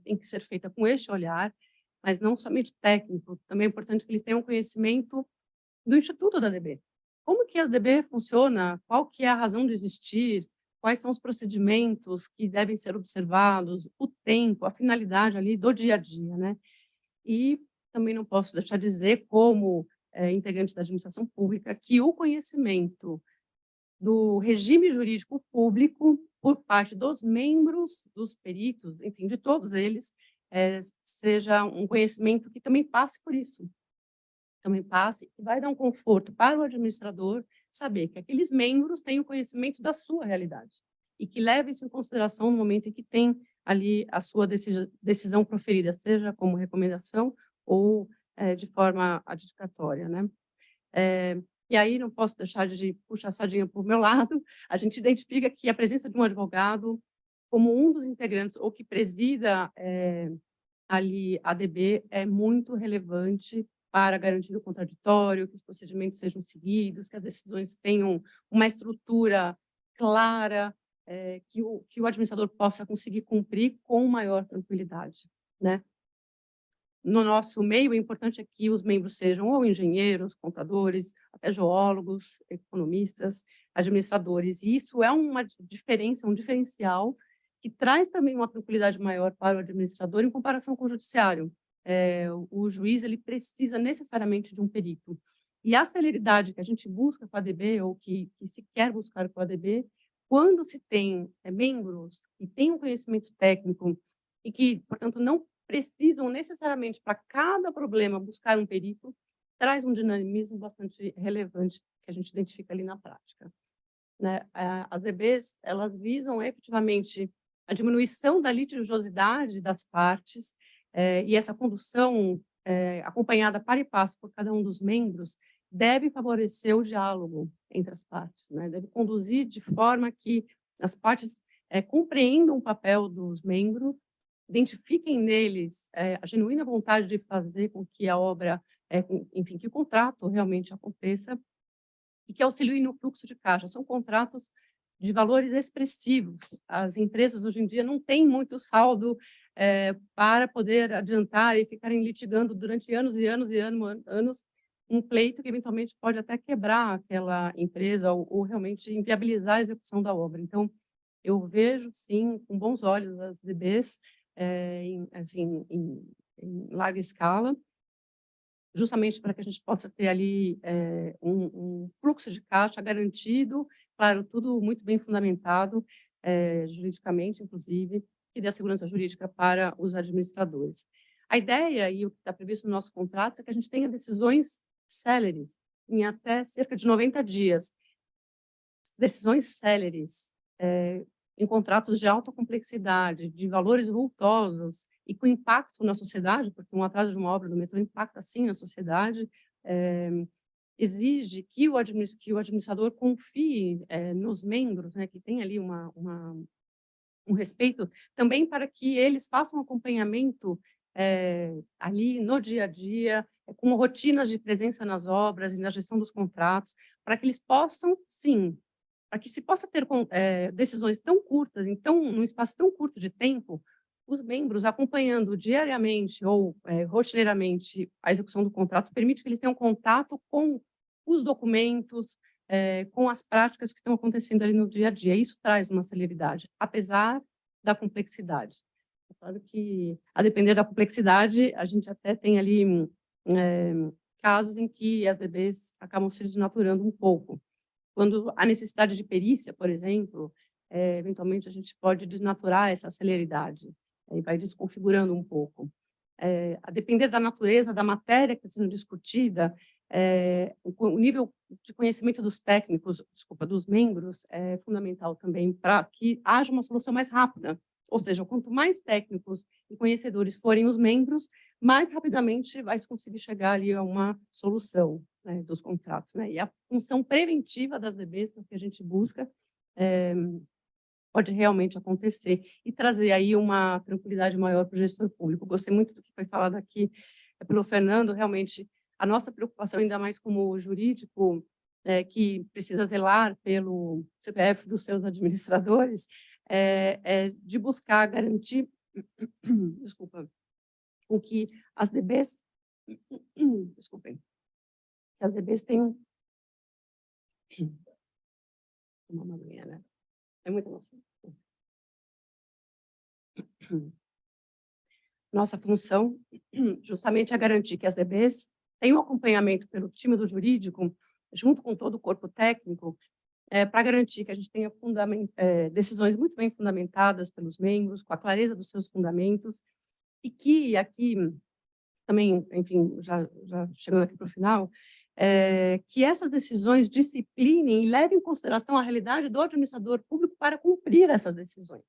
que ser feita com este olhar, mas não somente técnico. Também é importante que eles tenham conhecimento do Instituto da DB. Como que a DB funciona? Qual que é a razão de existir? Quais são os procedimentos que devem ser observados? O tempo, a finalidade ali do dia a dia, né? E também não posso deixar de dizer, como integrante da administração pública, que o conhecimento do regime jurídico público por parte dos membros, dos peritos, enfim, de todos eles, seja um conhecimento que também passe por isso. Também passe e vai dar um conforto para o administrador saber que aqueles membros têm o conhecimento da sua realidade e que leve isso em consideração no momento em que tem ali a sua decisão proferida, seja como recomendação ou de forma adjudicatória, né? E aí não posso deixar de puxar a sardinha para o meu lado. A gente identifica que a presença de um advogado como um dos integrantes ou que presida ali a DB é muito relevante para garantir o contraditório, que os procedimentos sejam seguidos, que as decisões tenham uma estrutura clara, que o administrador possa conseguir cumprir com maior tranquilidade, né? No nosso meio, é importante que os membros sejam ou engenheiros, contadores, até geólogos, economistas, administradores. E isso é uma diferença, um diferencial que traz também uma tranquilidade maior para o administrador em comparação com o judiciário. O juiz ele precisa necessariamente de um perito. E a celeridade que a gente busca com a ADB, ou que se quer buscar com a ADB, quando se tem membros que têm um conhecimento técnico e que, portanto, não precisam necessariamente para cada problema buscar um perito, traz um dinamismo bastante relevante que a gente identifica ali na prática, né? As DBs, elas visam efetivamente a diminuição da litigiosidade das partes, e essa condução acompanhada para e passo por cada um dos membros deve favorecer o diálogo entre as partes, né? Deve conduzir de forma que as partes compreendam o papel dos membros, identifiquem neles a genuína vontade de fazer com que a obra, enfim, que o contrato realmente aconteça e que auxiliem no fluxo de caixa. São contratos de valores expressivos. As empresas hoje em dia não têm muito saldo para poder adiantar e ficarem litigando durante anos e anos e anos um pleito que eventualmente pode até quebrar aquela empresa ou realmente inviabilizar a execução da obra. Então, eu vejo, sim, com bons olhos as DBs, em larga escala, justamente para que a gente possa ter ali um fluxo de caixa garantido, claro, tudo muito bem fundamentado, juridicamente, inclusive, que dê a segurança jurídica para os administradores. A ideia, e o que está previsto no nosso contrato, é que a gente tenha decisões céleres, em até cerca de 90 dias. Decisões céleres, em contratos de alta complexidade, de valores vultosos e com impacto na sociedade, porque um atraso de uma obra do metrô impacta, sim, na sociedade, exige que o administrador confie nos membros, né, que tem ali um respeito, também para que eles façam acompanhamento ali no dia a dia, com rotinas de presença nas obras e na gestão dos contratos, para que eles possam, sim, para que se possa ter decisões tão curtas, então, num espaço tão curto de tempo, os membros acompanhando diariamente ou rotineiramente a execução do contrato permite que eles tenham contato com os documentos, com as práticas que estão acontecendo ali no dia a dia. Isso traz uma celeridade, apesar da complexidade. É claro que, a depender da complexidade, a gente até tem ali casos em que as DBs acabam se desnaturando um pouco. Quando há necessidade de perícia, por exemplo, eventualmente a gente pode desnaturar essa celeridade e vai desconfigurando um pouco. A depender da natureza da matéria que está sendo discutida, o nível de conhecimento dos técnicos, dos membros, é fundamental também para que haja uma solução mais rápida. Ou seja, quanto mais técnicos e conhecedores forem os membros, mais rapidamente vai se conseguir chegar ali a uma solução, né, dos contratos, né? E a função preventiva das DBs, que a gente busca, pode realmente acontecer e trazer aí uma tranquilidade maior para o gestor público. Gostei muito do que foi falado aqui pelo Fernando, realmente a nossa preocupação, ainda mais como jurídico, que precisa zelar pelo CPF dos seus administradores, de buscar garantir, desculpa, com que as DBs, desculpem, que as DBs tenham uma maneira, né? É muita emoção. Nossa função justamente é garantir que as DBs tenham acompanhamento pelo time do jurídico, junto com todo o corpo técnico, para garantir que a gente tenha decisões muito bem fundamentadas pelos membros, com a clareza dos seus fundamentos, e que aqui também, enfim, já chegando aqui para o final, que essas decisões disciplinem e levem em consideração a realidade do administrador público para cumprir essas decisões.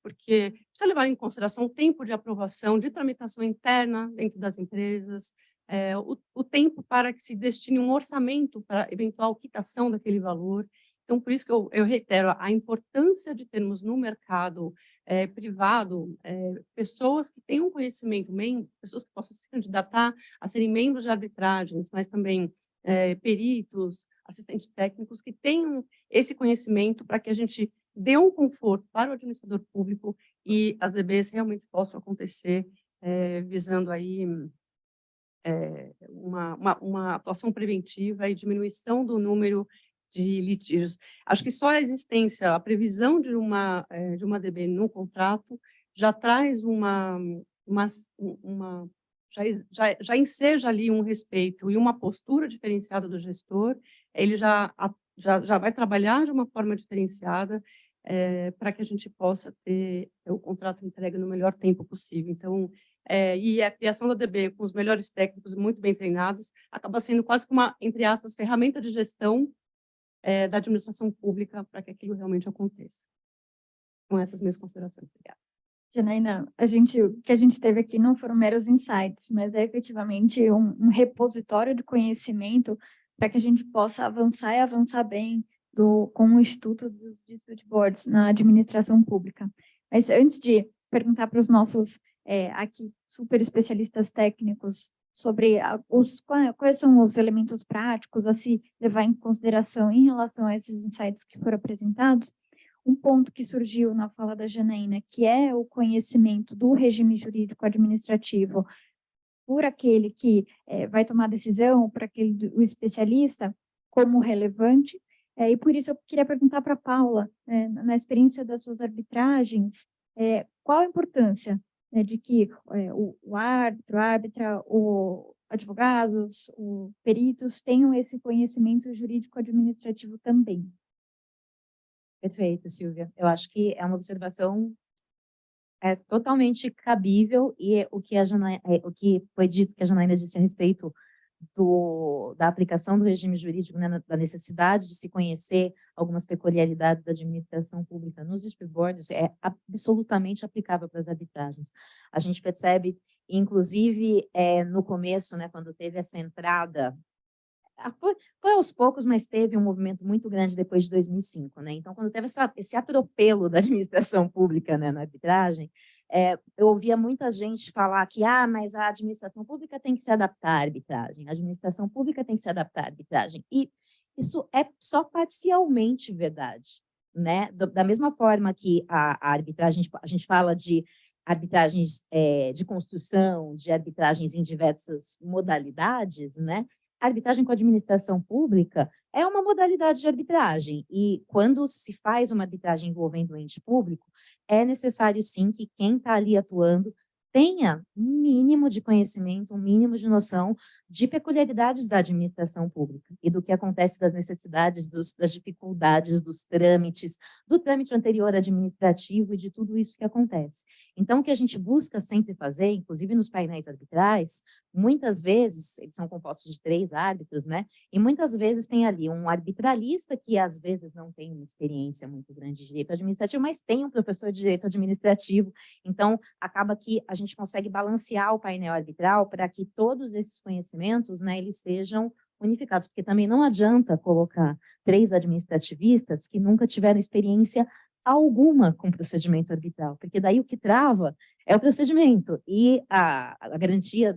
Porque precisa levar em consideração o tempo de aprovação, de tramitação interna dentro das empresas, o tempo para que se destine um orçamento para eventual quitação daquele valor. Então, por isso que eu reitero a importância de termos no mercado privado pessoas que tenham conhecimento, pessoas que possam se candidatar a serem membros de arbitragens, mas também peritos, assistentes técnicos que tenham esse conhecimento para que a gente dê um conforto para o administrador público e as DBs realmente possam acontecer visando aí uma atuação preventiva e diminuição do número de litígios. Acho que só a existência, a previsão de uma DB no contrato já traz já enseja ali um respeito e uma postura diferenciada do gestor, ele já vai trabalhar de uma forma diferenciada para que a gente possa ter o contrato entregue no melhor tempo possível. Então, e a criação da DB com os melhores técnicos muito bem treinados acaba sendo quase como uma, entre aspas, ferramenta de gestão da administração pública para que aquilo realmente aconteça. Com essas minhas considerações. Obrigada. Janaína, o que a gente teve aqui não foram meros insights, mas é efetivamente um repositório de conhecimento para que a gente possa avançar e avançar bem com o Instituto dos Dispute Boards na administração pública. Mas antes de perguntar para os nossos aqui super especialistas técnicos sobre quais são os elementos práticos a se levar em consideração em relação a esses insights que foram apresentados, um ponto que surgiu na fala da Janaína, que é o conhecimento do regime jurídico administrativo por aquele que vai tomar decisão, por o especialista, como relevante. E por isso eu queria perguntar para a Paula, na experiência das suas arbitragens, qual a importância de que o árbitro, a árbitra, os advogados, os peritos tenham esse conhecimento jurídico administrativo também? Perfeito, Silvia. Eu acho que é uma observação totalmente cabível e o que foi dito, que a Janaína disse a respeito da aplicação do regime jurídico, né, da necessidade de se conhecer algumas peculiaridades da administração pública nos dispute boards é absolutamente aplicável para as arbitragens. A gente percebe, inclusive, no começo, né, quando teve essa entrada, foi aos poucos, mas teve um movimento muito grande depois de 2005, né? Então, quando teve esse atropelo da administração pública, né, na arbitragem, eu ouvia muita gente falar que, mas a administração pública tem que se adaptar à arbitragem, a administração pública tem que se adaptar à arbitragem, e isso é só parcialmente verdade, né? Da mesma forma que a arbitragem, a gente fala de arbitragens de construção, de arbitragens em diversas modalidades, né? A arbitragem com a administração pública é uma modalidade de arbitragem, e quando se faz uma arbitragem envolvendo o ente público, é necessário, sim, que quem está ali atuando tenha um mínimo de conhecimento, um mínimo de noção de peculiaridades da administração pública e do que acontece, das necessidades, das dificuldades, dos trâmites, do trâmite anterior administrativo e de tudo isso que acontece. Então, o que a gente busca sempre fazer, inclusive nos painéis arbitrais, muitas vezes, eles são compostos de 3 árbitros, né? E muitas vezes tem ali um arbitralista que às vezes não tem uma experiência muito grande de direito administrativo, mas tem um professor de direito administrativo. Então, acaba que a gente consegue balancear o painel arbitral para que todos esses conhecimentos, né, eles sejam unificados, porque também não adianta colocar 3 administrativistas que nunca tiveram experiência alguma com procedimento arbitral, porque daí o que trava é o procedimento e a garantia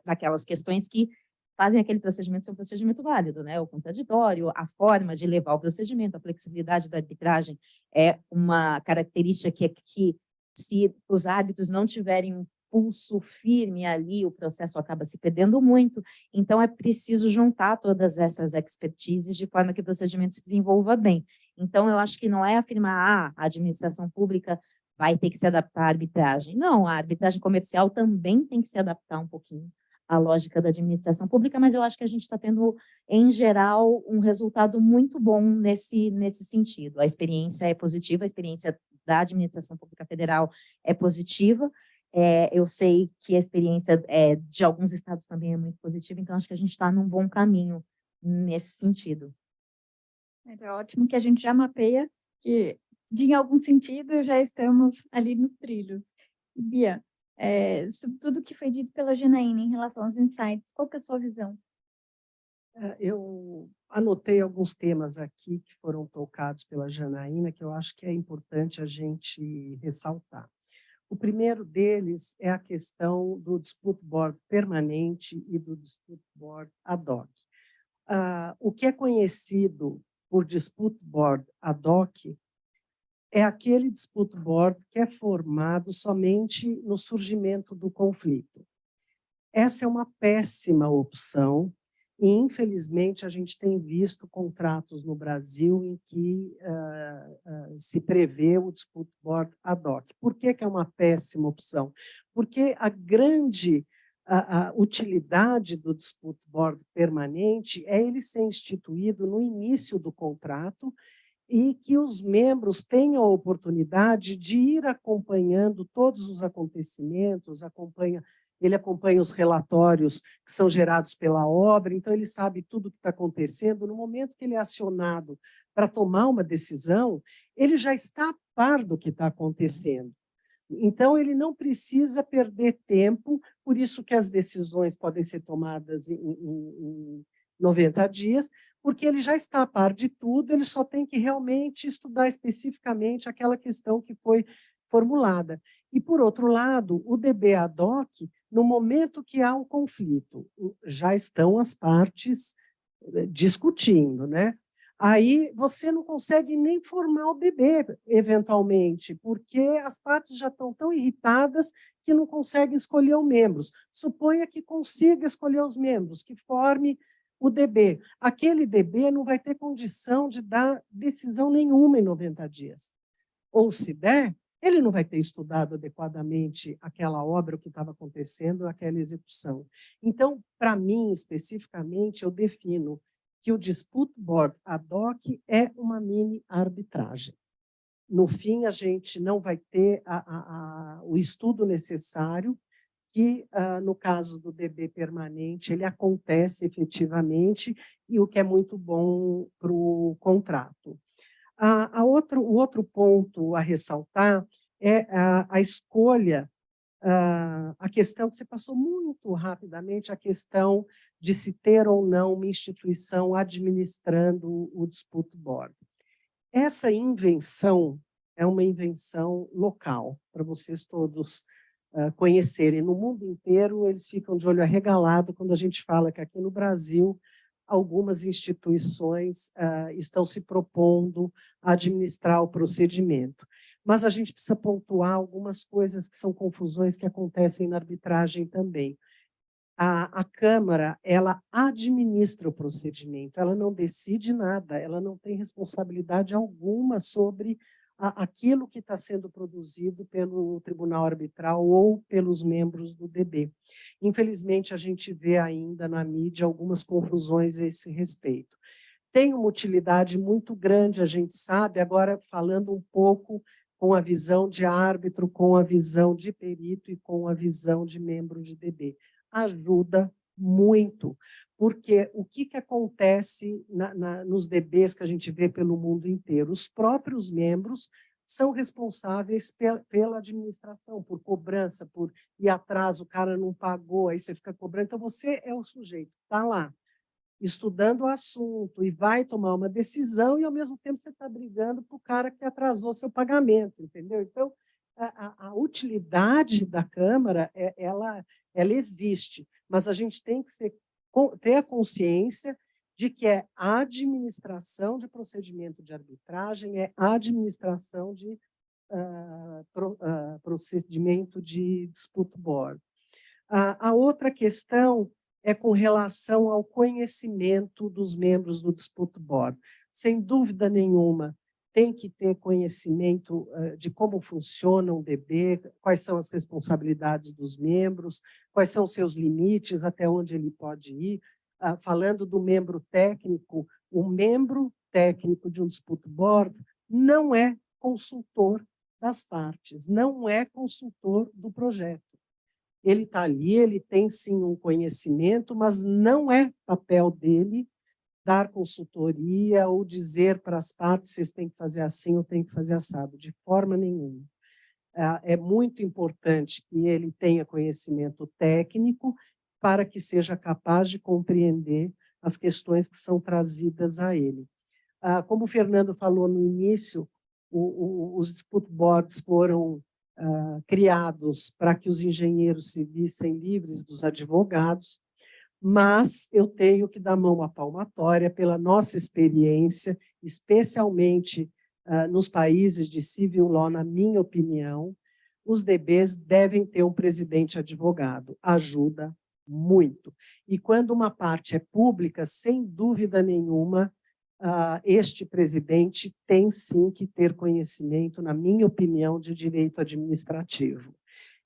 daquelas questões que fazem aquele procedimento ser um procedimento válido, né? O contraditório, a forma de levar o procedimento, a flexibilidade da arbitragem é uma característica que se os árbitros não tiverem um pulso firme ali, o processo acaba se perdendo muito. Então, é preciso juntar todas essas expertises de forma que o procedimento se desenvolva bem. Então, eu acho que não é afirmar, a administração pública vai ter que se adaptar à arbitragem. Não, a arbitragem comercial também tem que se adaptar um pouquinho à lógica da administração pública, mas eu acho que a gente está tendo, em geral, um resultado muito bom nesse sentido. A experiência é positiva, a experiência da administração pública federal é positiva. Eu sei que a experiência de alguns estados também é muito positiva, então acho que a gente está num bom caminho nesse sentido. É ótimo que a gente já mapeia que, em algum sentido, já estamos ali no trilho. Bia, sobre tudo que foi dito pela Janaína em relação aos insights, qual que é a sua visão? Eu anotei alguns temas aqui que foram tocados pela Janaína, que eu acho que é importante a gente ressaltar. O primeiro deles é a questão do dispute board permanente e do dispute board ad hoc. O que é conhecido por dispute board ad hoc é aquele dispute board que é formado somente no surgimento do conflito. Essa é uma péssima opção e, infelizmente, a gente tem visto contratos no Brasil em que se prevê o dispute board ad hoc. Por que é uma péssima opção? Porque a grande utilidade do dispute board permanente é ele ser instituído no início do contrato e que os membros tenham a oportunidade de ir acompanhando todos os acontecimentos, ele acompanha os relatórios que são gerados pela obra, então ele sabe tudo o que está acontecendo. No momento que ele é acionado para tomar uma decisão, ele já está a par do que está acontecendo. Então, ele não precisa perder tempo, por isso que as decisões podem ser tomadas em 90 dias, porque ele já está a par de tudo, ele só tem que realmente estudar especificamente aquela questão que foi formulada. E, por outro lado, o DB ad hoc, no momento que há um conflito, já estão as partes discutindo, né? Aí você não consegue nem formar o DB, eventualmente, porque as partes já estão tão irritadas que não conseguem escolher os membros. Suponha que consiga escolher os membros, que forme o DB. Aquele DB não vai ter condição de dar decisão nenhuma em 90 dias. Ou se der, ele não vai ter estudado adequadamente aquela obra, o que estava acontecendo, aquela execução. Então, para mim, especificamente, eu defino que o dispute board ad hoc é uma mini arbitragem. No fim, a gente não vai ter o estudo necessário que, no caso do DB permanente, ele acontece efetivamente, e o que é muito bom para o contrato. O outro ponto a ressaltar é a escolha, a questão que você passou muito rapidamente, a questão de se ter ou não uma instituição administrando o Dispute Board. Essa invenção é uma invenção local, para vocês todos conhecerem. No mundo inteiro, eles ficam de olho arregalado quando a gente fala que aqui no Brasil algumas instituições estão se propondo a administrar o procedimento. Mas a gente precisa pontuar algumas coisas que são confusões que acontecem na arbitragem também. A Câmara, ela administra o procedimento, ela não decide nada, ela não tem responsabilidade alguma sobre aquilo que está sendo produzido pelo Tribunal Arbitral ou pelos membros do DB. Infelizmente, a gente vê ainda na mídia algumas confusões a esse respeito. Tem uma utilidade muito grande, a gente sabe, agora falando um pouco com a visão de árbitro, com a visão de perito e com a visão de membro de DB. Ajuda muito, porque o que acontece nos DBs que a gente vê pelo mundo inteiro? Os próprios membros são responsáveis pela administração, por cobrança, por ir atrás, o cara não pagou, aí você fica cobrando. Então, você é o sujeito, está lá, estudando o assunto e vai tomar uma decisão e, ao mesmo tempo, você está brigando para o cara que atrasou seu pagamento, entendeu? Então, a utilidade da Câmara, ela existe, mas a gente tem que ter a consciência de que é a administração de procedimento de arbitragem, é a administração de procedimento de dispute board. A outra questão é com relação ao conhecimento dos membros do dispute board. Sem dúvida nenhuma, tem que ter conhecimento de como funciona um DB, quais são as responsabilidades dos membros, quais são os seus limites, até onde ele pode ir. Falando do membro técnico, o membro técnico de um dispute board não é consultor das partes, não é consultor do projeto. Ele está ali, ele tem sim um conhecimento, mas não é papel dele dar consultoria ou dizer para as partes vocês têm que fazer assim ou têm que fazer assado, de forma nenhuma. É muito importante que ele tenha conhecimento técnico para que seja capaz de compreender as questões que são trazidas a ele. Como o Fernando falou no início, os dispute boards foram criados para que os engenheiros se vissem livres dos advogados, mas eu tenho que dar mão à palmatória pela nossa experiência, especialmente nos países de civil law, na minha opinião, os DBs devem ter um presidente advogado, ajuda muito. E quando uma parte é pública, sem dúvida nenhuma, este presidente tem sim que ter conhecimento, na minha opinião, de direito administrativo.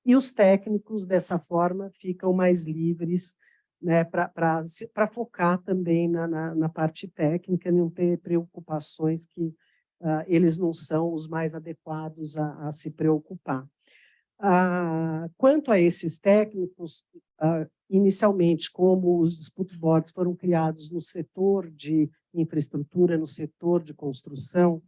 E os técnicos, dessa forma, ficam mais livres, né, para focar também na parte técnica, não ter preocupações que eles não são os mais adequados a se preocupar. Quanto a esses técnicos, inicialmente, como os dispute boards foram criados no setor de infraestrutura, no setor de construção,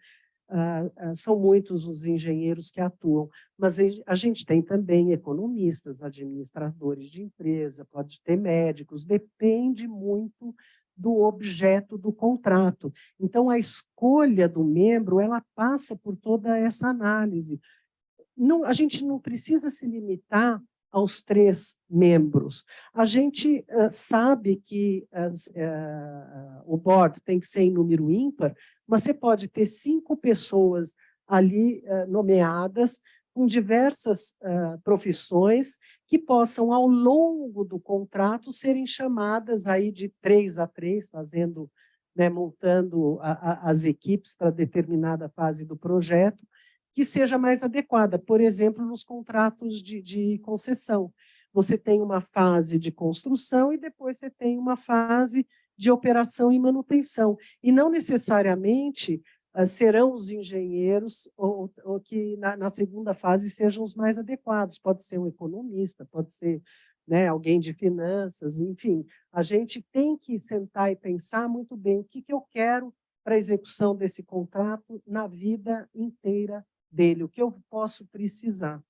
são muitos os engenheiros que atuam, mas a gente tem também economistas, administradores de empresa, pode ter médicos, depende muito do objeto do contrato. Então, a escolha do membro, ela passa por toda essa análise. Não, a gente não precisa se limitar aos 3 membros. A gente sabe que o board tem que ser em número ímpar, mas você pode ter 5 pessoas ali nomeadas com diversas profissões que possam, ao longo do contrato, serem chamadas aí de 3 a 3, fazendo, né, montando as equipes para determinada fase do projeto, que seja mais adequada. Por exemplo, nos contratos de concessão. Você tem uma fase de construção e depois você tem uma fase de operação e manutenção. E não necessariamente serão os engenheiros ou que na segunda fase sejam os mais adequados. Pode ser um economista, pode ser, né, alguém de finanças, enfim. A gente tem que sentar e pensar muito bem o que eu quero para a execução desse contrato na vida inteira dele, o que eu posso precisar.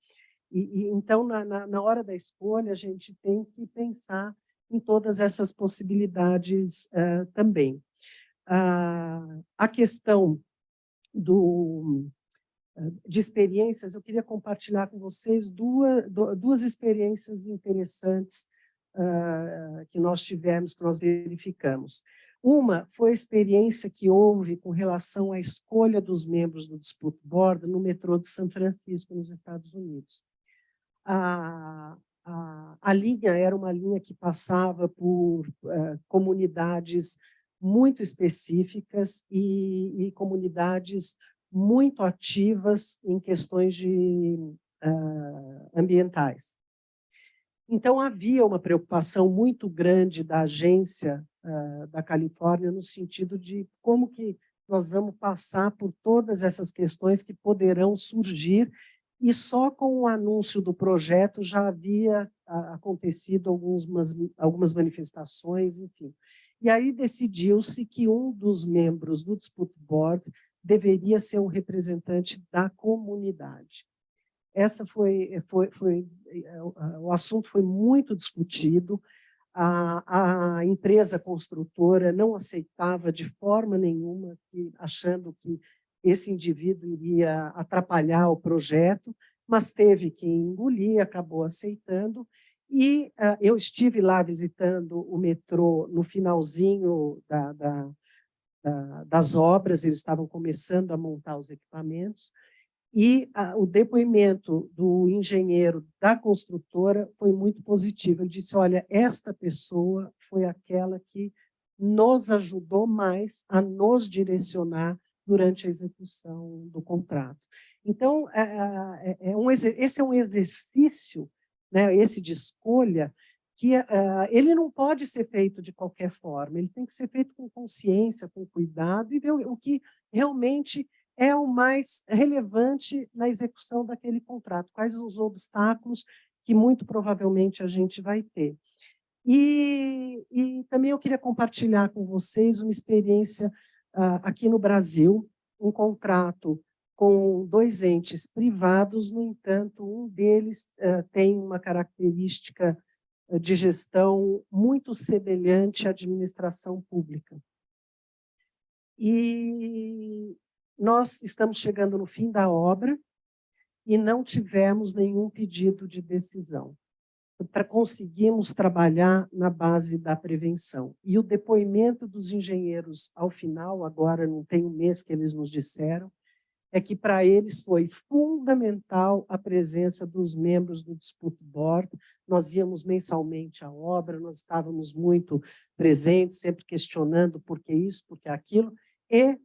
Então, na hora da escolha, a gente tem que pensar em todas essas possibilidades também. A questão de experiências, eu queria compartilhar com vocês duas experiências interessantes que nós tivemos, que nós verificamos. Uma foi a experiência que houve com relação à escolha dos membros do Dispute Board no metrô de São Francisco, nos Estados Unidos. A linha era uma linha que passava por comunidades muito específicas e comunidades muito ativas em questões ambientais. Então, havia uma preocupação muito grande da agência da Califórnia no sentido de como que nós vamos passar por todas essas questões que poderão surgir, e só com o anúncio do projeto já havia acontecido algumas manifestações, enfim. E aí decidiu-se que um dos membros do Dispute Board deveria ser um representante da comunidade. O assunto foi muito discutido. A empresa construtora não aceitava de forma nenhuma, achando que esse indivíduo iria atrapalhar o projeto, mas teve que engolir, acabou aceitando. E eu estive lá visitando o metrô no finalzinho das obras, eles estavam começando a montar os equipamentos, e o depoimento do engenheiro da construtora foi muito positivo. Ele disse, olha, esta pessoa foi aquela que nos ajudou mais a nos direcionar durante a execução do contrato. Então, esse é um exercício, né, esse de escolha, que ele não pode ser feito de qualquer forma, ele tem que ser feito com consciência, com cuidado, e ver o que realmente é o mais relevante na execução daquele contrato, quais os obstáculos que muito provavelmente a gente vai ter. E também eu queria compartilhar com vocês uma experiência aqui no Brasil, um contrato com 2 entes privados, no entanto, um deles tem uma característica de gestão muito semelhante à administração pública. E nós estamos chegando no fim da obra e não tivemos nenhum pedido de decisão. Conseguimos trabalhar na base da prevenção. E o depoimento dos engenheiros ao final, agora não tem um mês que eles nos disseram, é que para eles foi fundamental a presença dos membros do Dispute Board. Nós íamos mensalmente à obra, nós estávamos muito presentes, sempre questionando por que isso, por que aquilo, e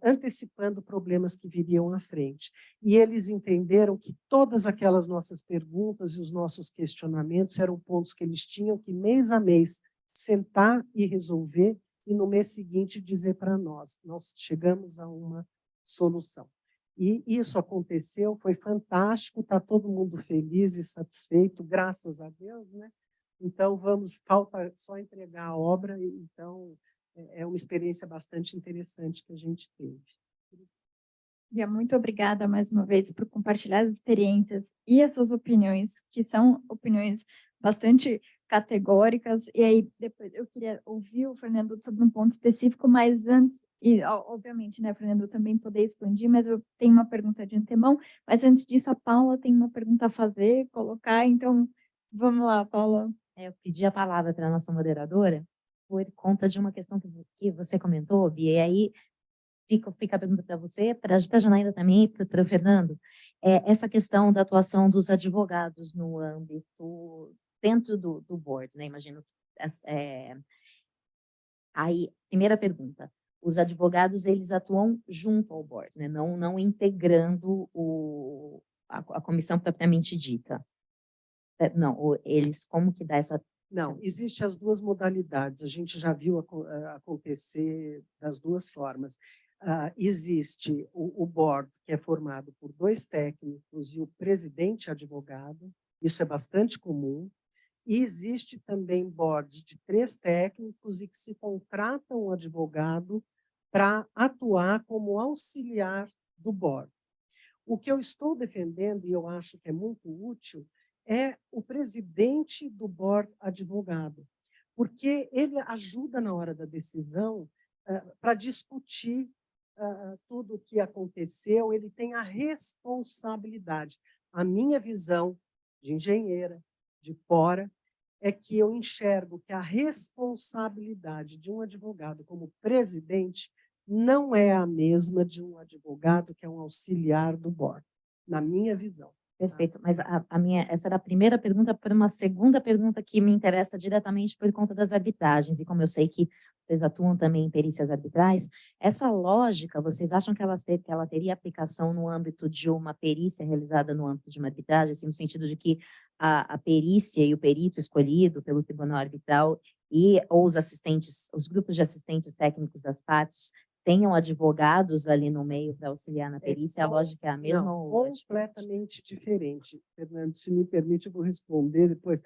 antecipando problemas que viriam à frente. E eles entenderam que todas aquelas nossas perguntas e os nossos questionamentos eram pontos que eles tinham que, mês a mês, sentar e resolver, e no mês seguinte dizer para nós chegamos a uma solução. E isso aconteceu, foi fantástico, está todo mundo feliz e satisfeito, graças a Deus, né? Então, falta só entregar a obra, então é uma experiência bastante interessante que a gente teve. Bia, muito obrigada mais uma vez por compartilhar as experiências e as suas opiniões, que são opiniões bastante categóricas. E aí, depois, eu queria ouvir o Fernando sobre um ponto específico, mas antes, e obviamente, né, Fernando, também poder expandir, mas eu tenho uma pergunta de antemão, mas antes disso, a Paula tem uma pergunta a fazer, colocar, então, vamos lá, Paula. Eu pedi a palavra para a nossa moderadora por conta de uma questão que você comentou, Bia, e aí fica a pergunta para você, para a Janaína também, para o Fernando, essa questão da atuação dos advogados no âmbito, dentro do board, né? Imagino. Aí, primeira pergunta, os advogados, eles atuam junto ao board, né? Não integrando a comissão propriamente dita. Não, eles, como que dá essa... Não, existem as duas modalidades, a gente já viu acontecer das duas formas. existe o board, que é formado por 2 técnicos e o presidente advogado, isso é bastante comum, e existe também boards de 3 técnicos e que se contrata um advogado para atuar como auxiliar do board. O que eu estou defendendo, e eu acho que é muito útil, é o presidente do board advogado, porque ele ajuda na hora da decisão para discutir tudo o que aconteceu, ele tem a responsabilidade. A minha visão de engenheira, de fora, é que eu enxergo que a responsabilidade de um advogado como presidente não é a mesma de um advogado que é um auxiliar do board, na minha visão. Perfeito, mas essa era a primeira pergunta para uma segunda pergunta que me interessa diretamente por conta das arbitragens, e como eu sei que vocês atuam também em perícias arbitrais, essa lógica, vocês acham que ela teria aplicação no âmbito de uma perícia realizada no âmbito de uma arbitragem, assim, no sentido de que a perícia e o perito escolhido pelo tribunal arbitral ou os grupos de assistentes técnicos das partes tenham advogados ali no meio para auxiliar na perícia, a lógica é a mesma? Não, ou completamente diferente. Fernando, se me permite, eu vou responder depois.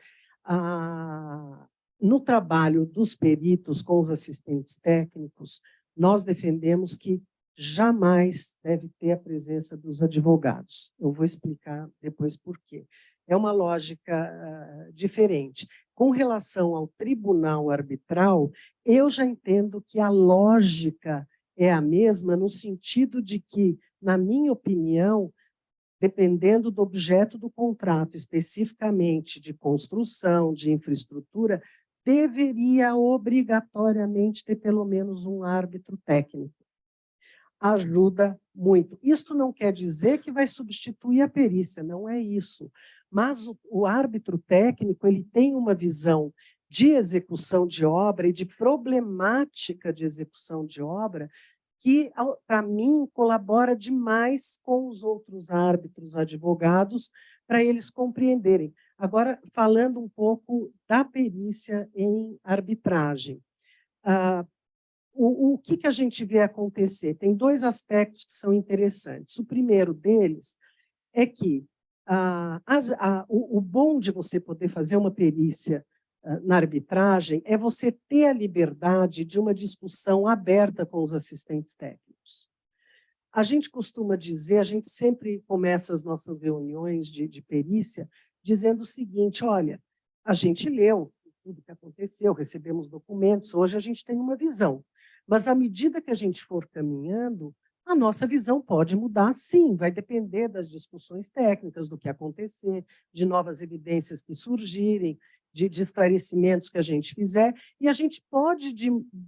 No trabalho dos peritos com os assistentes técnicos, nós defendemos que jamais deve ter a presença dos advogados. Eu vou explicar depois por quê. É uma lógica diferente. Com relação ao tribunal arbitral, eu já entendo que a lógica é a mesma no sentido de que, na minha opinião, dependendo do objeto do contrato, especificamente de construção, de infraestrutura, deveria obrigatoriamente ter pelo menos um árbitro técnico. Ajuda muito. Isto não quer dizer que vai substituir a perícia, não é isso. Mas o árbitro técnico ele tem uma visão de execução de obra e de problemática de execução de obra que, para mim, colabora demais com os outros árbitros advogados para eles compreenderem. Agora, falando um pouco da perícia em arbitragem. O que a gente vê acontecer? Tem 2 aspectos que são interessantes. O primeiro deles é que o bom de você poder fazer uma perícia na arbitragem é você ter a liberdade de uma discussão aberta com os assistentes técnicos. A gente costuma dizer, a gente sempre começa as nossas reuniões de perícia dizendo o seguinte, olha, a gente leu tudo o que aconteceu, recebemos documentos, hoje a gente tem uma visão, mas à medida que a gente for caminhando, a nossa visão pode mudar, sim, vai depender das discussões técnicas, do que acontecer, de novas evidências que surgirem, de esclarecimentos que a gente fizer, e a gente pode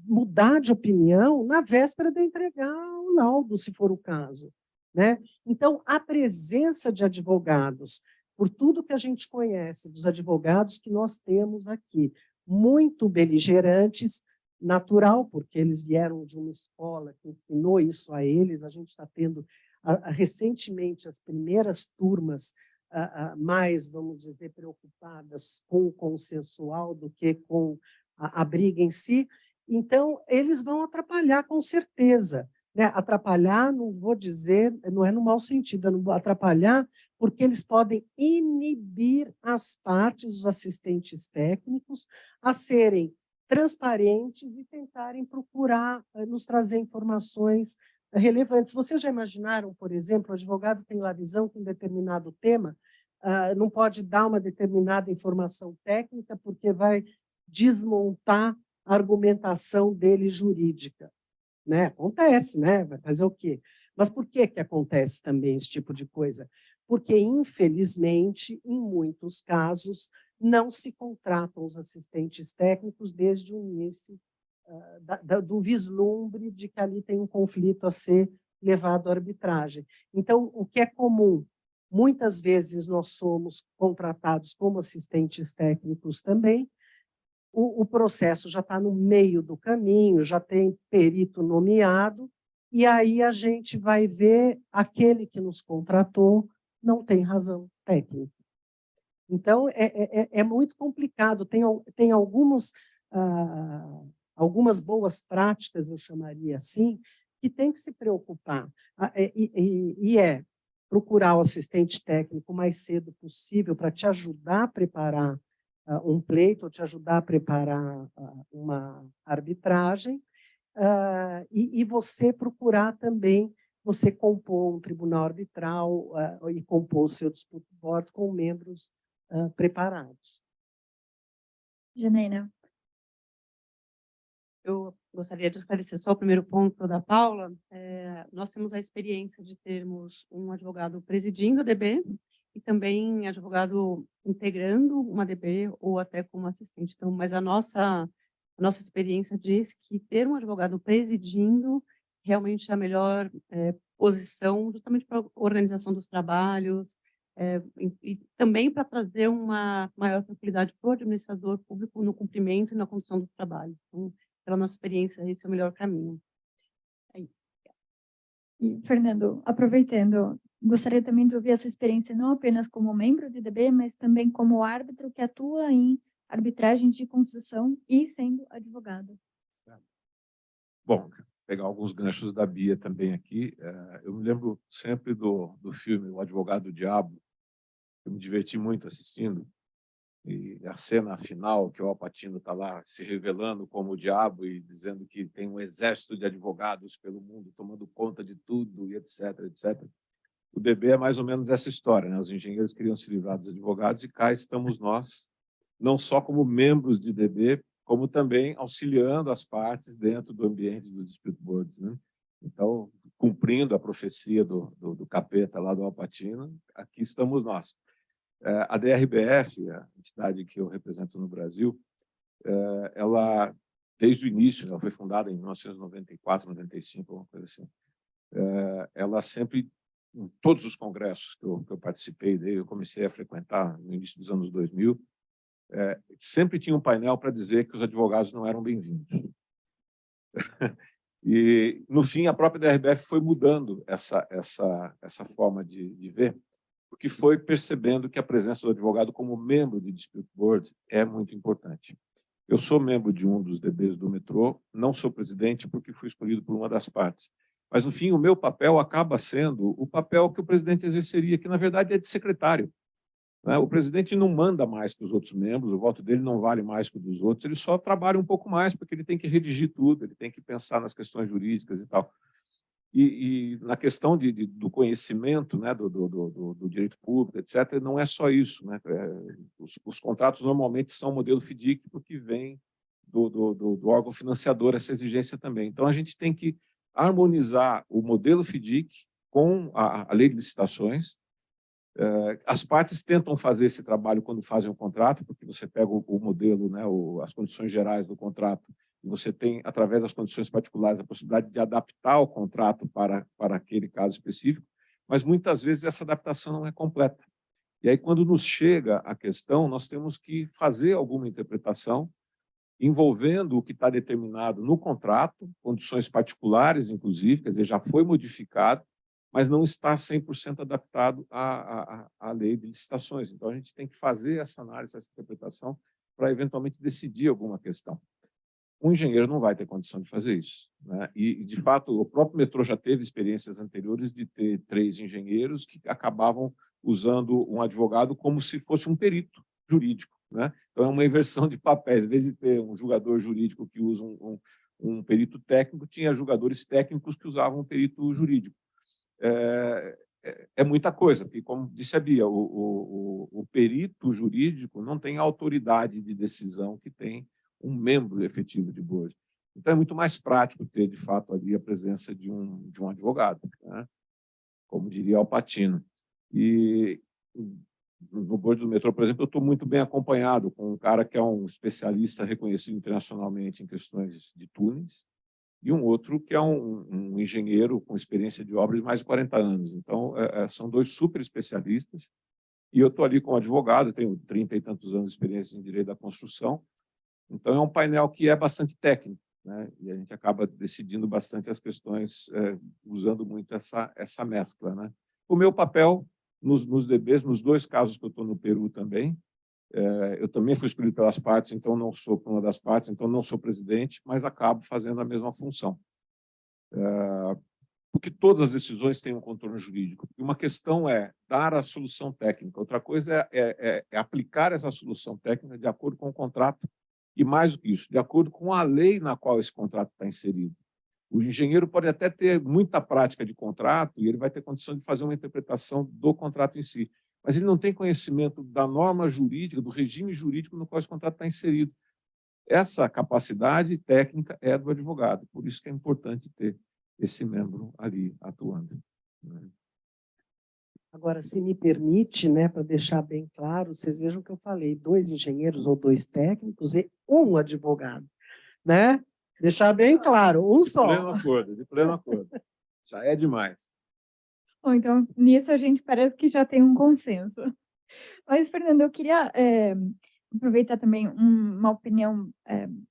mudar de opinião na véspera de eu entregar o laudo, se for o caso, né? Então, a presença de advogados, por tudo que a gente conhece dos advogados que nós temos aqui, muito beligerantes, natural, porque eles vieram de uma escola que ensinou isso a eles, a gente está tendo recentemente as primeiras turmas mais, vamos dizer, preocupadas com o consensual do que com a briga em si, então eles vão atrapalhar com certeza, né? Atrapalhar, não vou dizer, não é no mau sentido, não vou atrapalhar porque eles podem inibir as partes, os assistentes técnicos, a serem transparentes e tentarem procurar nos trazer informações relevantes. Vocês já imaginaram, por exemplo, o advogado tem lá visão que um determinado tema não pode dar uma determinada informação técnica porque vai desmontar a argumentação dele jurídica, né? Acontece, né? Vai fazer o quê? Mas por que acontece também esse tipo de coisa? Porque, infelizmente, em muitos casos, não se contratam os assistentes técnicos desde o início do vislumbre de que ali tem um conflito a ser levado à arbitragem. Então, o que é comum? Muitas vezes nós somos contratados como assistentes técnicos também, o processo já está no meio do caminho, já tem perito nomeado, e aí a gente vai ver aquele que nos contratou não tem razão técnica. Então, é muito complicado. Tem algumas boas práticas, eu chamaria assim, que tem que se preocupar é procurar o assistente técnico o mais cedo possível para te ajudar a preparar um pleito, ou te ajudar a preparar uma arbitragem, e você procurar também você compor um tribunal arbitral e compor o seu dispute board com membros preparados. Janaína. Eu gostaria de esclarecer só o primeiro ponto da Paula. Nós temos a experiência de termos um advogado presidindo a DB e também advogado integrando uma DB ou até como assistente. Então, mas a nossa experiência diz que ter um advogado presidindo realmente é a melhor posição, justamente para a organização dos trabalhos, e também para trazer uma maior tranquilidade para o administrador público no cumprimento e na condução do trabalho. Então, pela nossa experiência, esse é o melhor caminho. É isso. E, Fernando, aproveitando, gostaria também de ouvir a sua experiência não apenas como membro de DB, mas também como árbitro que atua em arbitragens de construção e sendo advogado. Bom, pegar alguns ganchos da Bia também aqui. Eu me lembro sempre do filme O Advogado do Diabo. Eu me diverti muito assistindo. E a cena final, que o Al Pacino está lá se revelando como o diabo e dizendo que tem um exército de advogados pelo mundo tomando conta de tudo, e etc, etc. O DB é mais ou menos essa história, né? Os engenheiros queriam se livrar dos advogados e cá estamos nós, não só como membros de DB, como também auxiliando as partes dentro do ambiente dos dispute boards, né? Então, cumprindo a profecia do capeta lá do Al Pacino, aqui estamos nós. A DRBF, a entidade que eu represento no Brasil, ela, desde o início, ela foi fundada em 1994, 95, alguma coisa assim, ela sempre, em todos os congressos que eu participei, eu comecei a frequentar no início dos anos 2000, sempre tinha um painel para dizer que os advogados não eram bem-vindos. E, no fim, a própria DRBF foi mudando essa forma de ver, porque foi percebendo que a presença do advogado como membro de dispute board é muito importante. Eu sou membro de um dos DBs do metrô, não sou presidente porque fui escolhido por uma das partes. Mas, no fim, o meu papel acaba sendo o papel que o presidente exerceria, que, na verdade, é de secretário. O presidente não manda mais que os outros membros, o voto dele não vale mais que o dos outros, ele só trabalha um pouco mais, porque ele tem que redigir tudo, ele tem que pensar nas questões jurídicas e tal. E na questão do conhecimento, né, do direito público, etc., não é só isso, né? Os contratos normalmente são modelo FDIC, porque vem do órgão financiador essa exigência também. Então, a gente tem que harmonizar o modelo FDIC com a lei de licitações. As partes tentam fazer esse trabalho quando fazem o contrato, porque você pega o modelo, né, as condições gerais do contrato, e você tem, através das condições particulares, a possibilidade de adaptar o contrato para aquele caso específico, mas muitas vezes essa adaptação não é completa. E aí, quando nos chega a questão, nós temos que fazer alguma interpretação envolvendo o que está determinado no contrato, condições particulares, inclusive, quer dizer, já foi modificado, mas não está 100% adaptado à lei de licitações. Então, a gente tem que fazer essa análise, essa interpretação, para eventualmente decidir alguma questão. Um engenheiro não vai ter condição de fazer isso, né? E, de fato, o próprio metrô já teve experiências anteriores de ter 3 engenheiros que acabavam usando um advogado como se fosse um perito jurídico, né? Então, é uma inversão de papéis. Em vez de ter um julgador jurídico que usa um perito técnico, tinha julgadores técnicos que usavam um perito jurídico. É muita coisa, porque, como disse a Bia, o perito jurídico não tem a autoridade de decisão que tem um membro efetivo de board. Então, é muito mais prático ter, de fato, ali a presença de um advogado, né? Como diria Al Pacino. E no board do metrô, por exemplo, eu estou muito bem acompanhado com um cara que é um especialista reconhecido internacionalmente em questões de túneis, e um outro que é um engenheiro com experiência de obra de mais de 40 anos. Então, são 2 super especialistas, e eu estou ali como advogado, tenho 30 e tantos anos de experiência em direito da construção. Então, é um painel que é bastante técnico, né? E a gente acaba decidindo bastante as questões, usando muito essa mescla, né? O meu papel nos DBs, nos 2 casos que eu estou no Peru também, eu também fui escolhido pelas partes, então não sou uma das partes, então não sou presidente, mas acabo fazendo a mesma função. porque todas as decisões têm um contorno jurídico. E uma questão é dar a solução técnica, outra coisa é aplicar essa solução técnica de acordo com o contrato, e mais do que isso, de acordo com a lei na qual esse contrato está inserido. O engenheiro pode até ter muita prática de contrato e ele vai ter condição de fazer uma interpretação do contrato em si, mas ele não tem conhecimento da norma jurídica, do regime jurídico no qual esse contrato está inserido. Essa capacidade técnica é do advogado, por isso que é importante ter esse membro ali atuando. Agora, se me permite, né, para deixar bem claro, vocês vejam que eu falei 2 engenheiros ou 2 técnicos e 1 advogado, né? Deixar bem claro, um só. De pleno acordo. Já é demais. Bom, então, nisso a gente parece que já tem um consenso. Mas, Fernando, eu queria aproveitar também uma opinião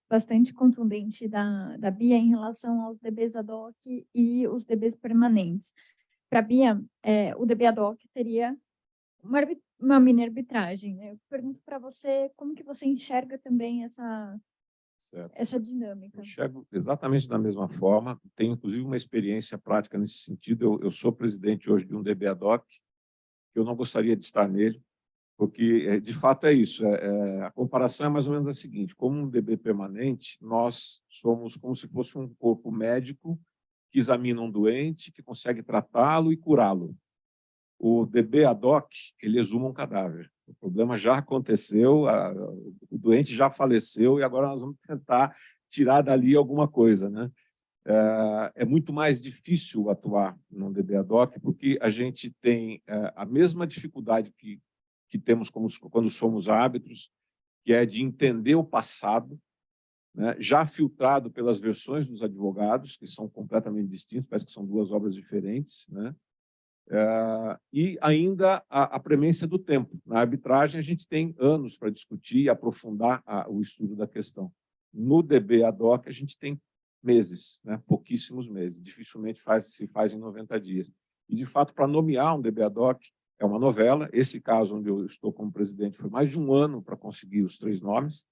bastante contundente da Bia em relação aos DBs ad hoc e os DBs permanentes. Para a Bia, o DB ad hoc teria uma mini arbitragem, né? Eu pergunto para você como que você enxerga também essa dinâmica. Eu enxergo exatamente da mesma forma, tenho inclusive uma experiência prática nesse sentido. Eu sou presidente hoje de um DB ad hoc, eu não gostaria de estar nele, porque de fato é isso, a comparação é mais ou menos a seguinte: como um DB permanente, nós somos como se fosse um corpo médico que examina um doente, que consegue tratá-lo e curá-lo. O DB ad hoc, ele exuma um cadáver. O problema já aconteceu, o doente já faleceu e agora nós vamos tentar tirar dali alguma coisa, né? É muito mais difícil atuar num DB ad hoc, porque a gente tem a mesma dificuldade que temos quando somos árbitros, que é de entender o passado, né, já filtrado pelas versões dos advogados, que são completamente distintos, parece que são 2 obras diferentes, né? E ainda a premência do tempo. Na arbitragem, a gente tem anos para discutir e aprofundar o estudo da questão. No DB ad hoc, a gente tem meses, né? Pouquíssimos meses, dificilmente se faz em 90 dias. E, de fato, para nomear um DB ad hoc, é uma novela. Esse caso, onde eu estou como presidente, foi mais de 1 ano para conseguir os 3 nomes,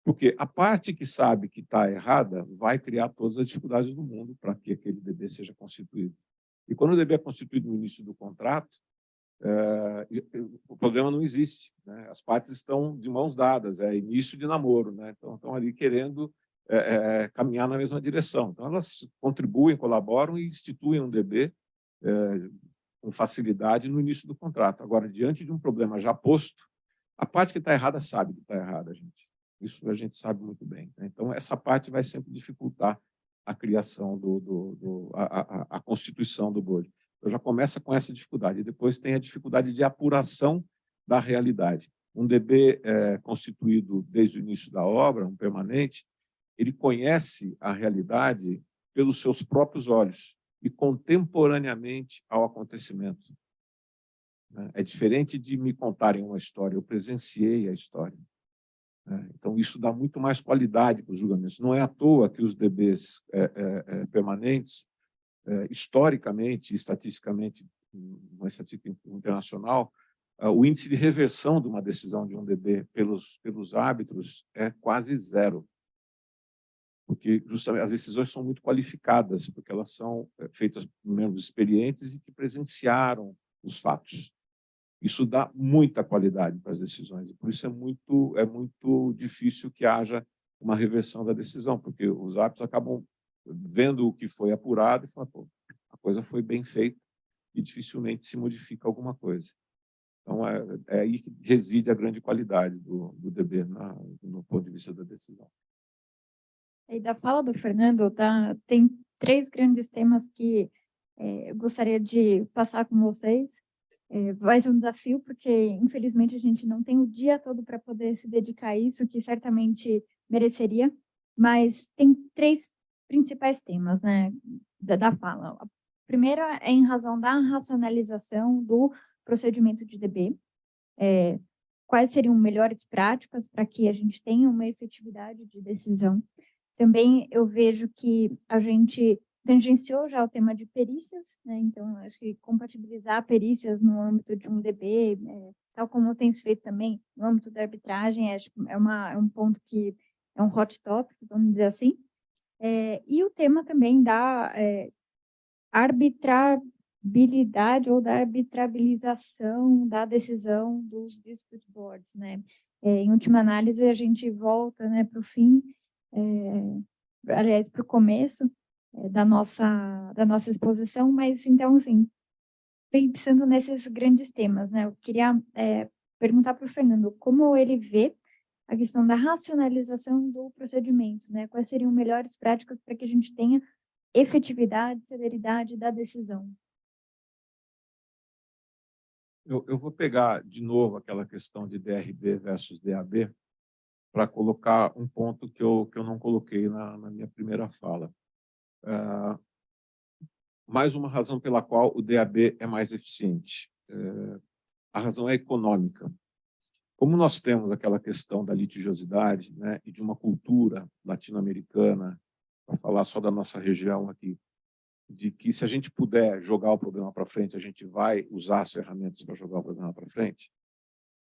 porque a parte que sabe que está errada vai criar todas as dificuldades do mundo para que aquele DB seja constituído. E quando o DB é constituído no início do contrato, o problema não existe, né? As partes estão de mãos dadas, é início de namoro, né? Então, estão ali querendo caminhar na mesma direção. Então, elas contribuem, colaboram e instituem um DB com facilidade no início do contrato. Agora, diante de um problema já posto, a parte que está errada sabe que está errada, gente. Isso a gente sabe muito bem, né? Então, essa parte vai sempre dificultar a criação a constituição do board. Então, já começa com essa dificuldade. E depois tem a dificuldade de apuração da realidade. Um DB constituído desde o início da obra, um permanente, ele conhece a realidade pelos seus próprios olhos e contemporaneamente ao acontecimento. É diferente de me contarem uma história, eu presenciei a história. Então, isso dá muito mais qualidade para os julgamentos. Não é à toa que os DBs permanentes, historicamente, estatisticamente, uma estatística internacional, o índice de reversão de uma decisão de um DB pelos árbitros é quase 0. Porque justamente as decisões são muito qualificadas, porque elas são feitas por membros experientes e que presenciaram os fatos. Isso dá muita qualidade para as decisões, e por isso é muito difícil que haja uma reversão da decisão, porque os árbitros acabam vendo o que foi apurado e falam: pô, a coisa foi bem feita e dificilmente se modifica alguma coisa. Então, é aí que reside a grande qualidade do DB no ponto de vista da decisão. E da fala do Fernando, tem 3 grandes temas que eu gostaria de passar com vocês. Vai ser um desafio, porque, infelizmente, a gente não tem o dia todo para poder se dedicar a isso, que certamente mereceria, mas tem 3 principais temas, né, da fala. A primeira é em razão da racionalização do procedimento de DB, quais seriam melhores práticas para que a gente tenha uma efetividade de decisão. Também eu vejo que a gente tangenciou já o tema de perícias, né? Então, acho que compatibilizar perícias no âmbito de um DB, tal como tem se feito também no âmbito da arbitragem, acho que é um ponto que é um hot topic, vamos dizer assim. E o tema também da arbitrabilidade ou da arbitrabilização da decisão dos dispute boards, né? Em última análise, a gente volta, né, para o fim, aliás, para o começo da nossa exposição, mas então, assim, pensando nesses grandes temas, né, eu queria perguntar para o Fernando como ele vê a questão da racionalização do procedimento, né? Quais seriam melhores práticas para que a gente tenha efetividade, celeridade da decisão? Eu vou pegar de novo aquela questão de DRB versus DAB para colocar um ponto que eu não coloquei na minha primeira fala. Mais uma razão pela qual o DAB é mais eficiente. A razão é econômica. Como nós temos aquela questão da litigiosidade, né, e de uma cultura latino-americana, para falar só da nossa região aqui, de que se a gente puder jogar o problema para frente, a gente vai usar as ferramentas para jogar o problema para frente,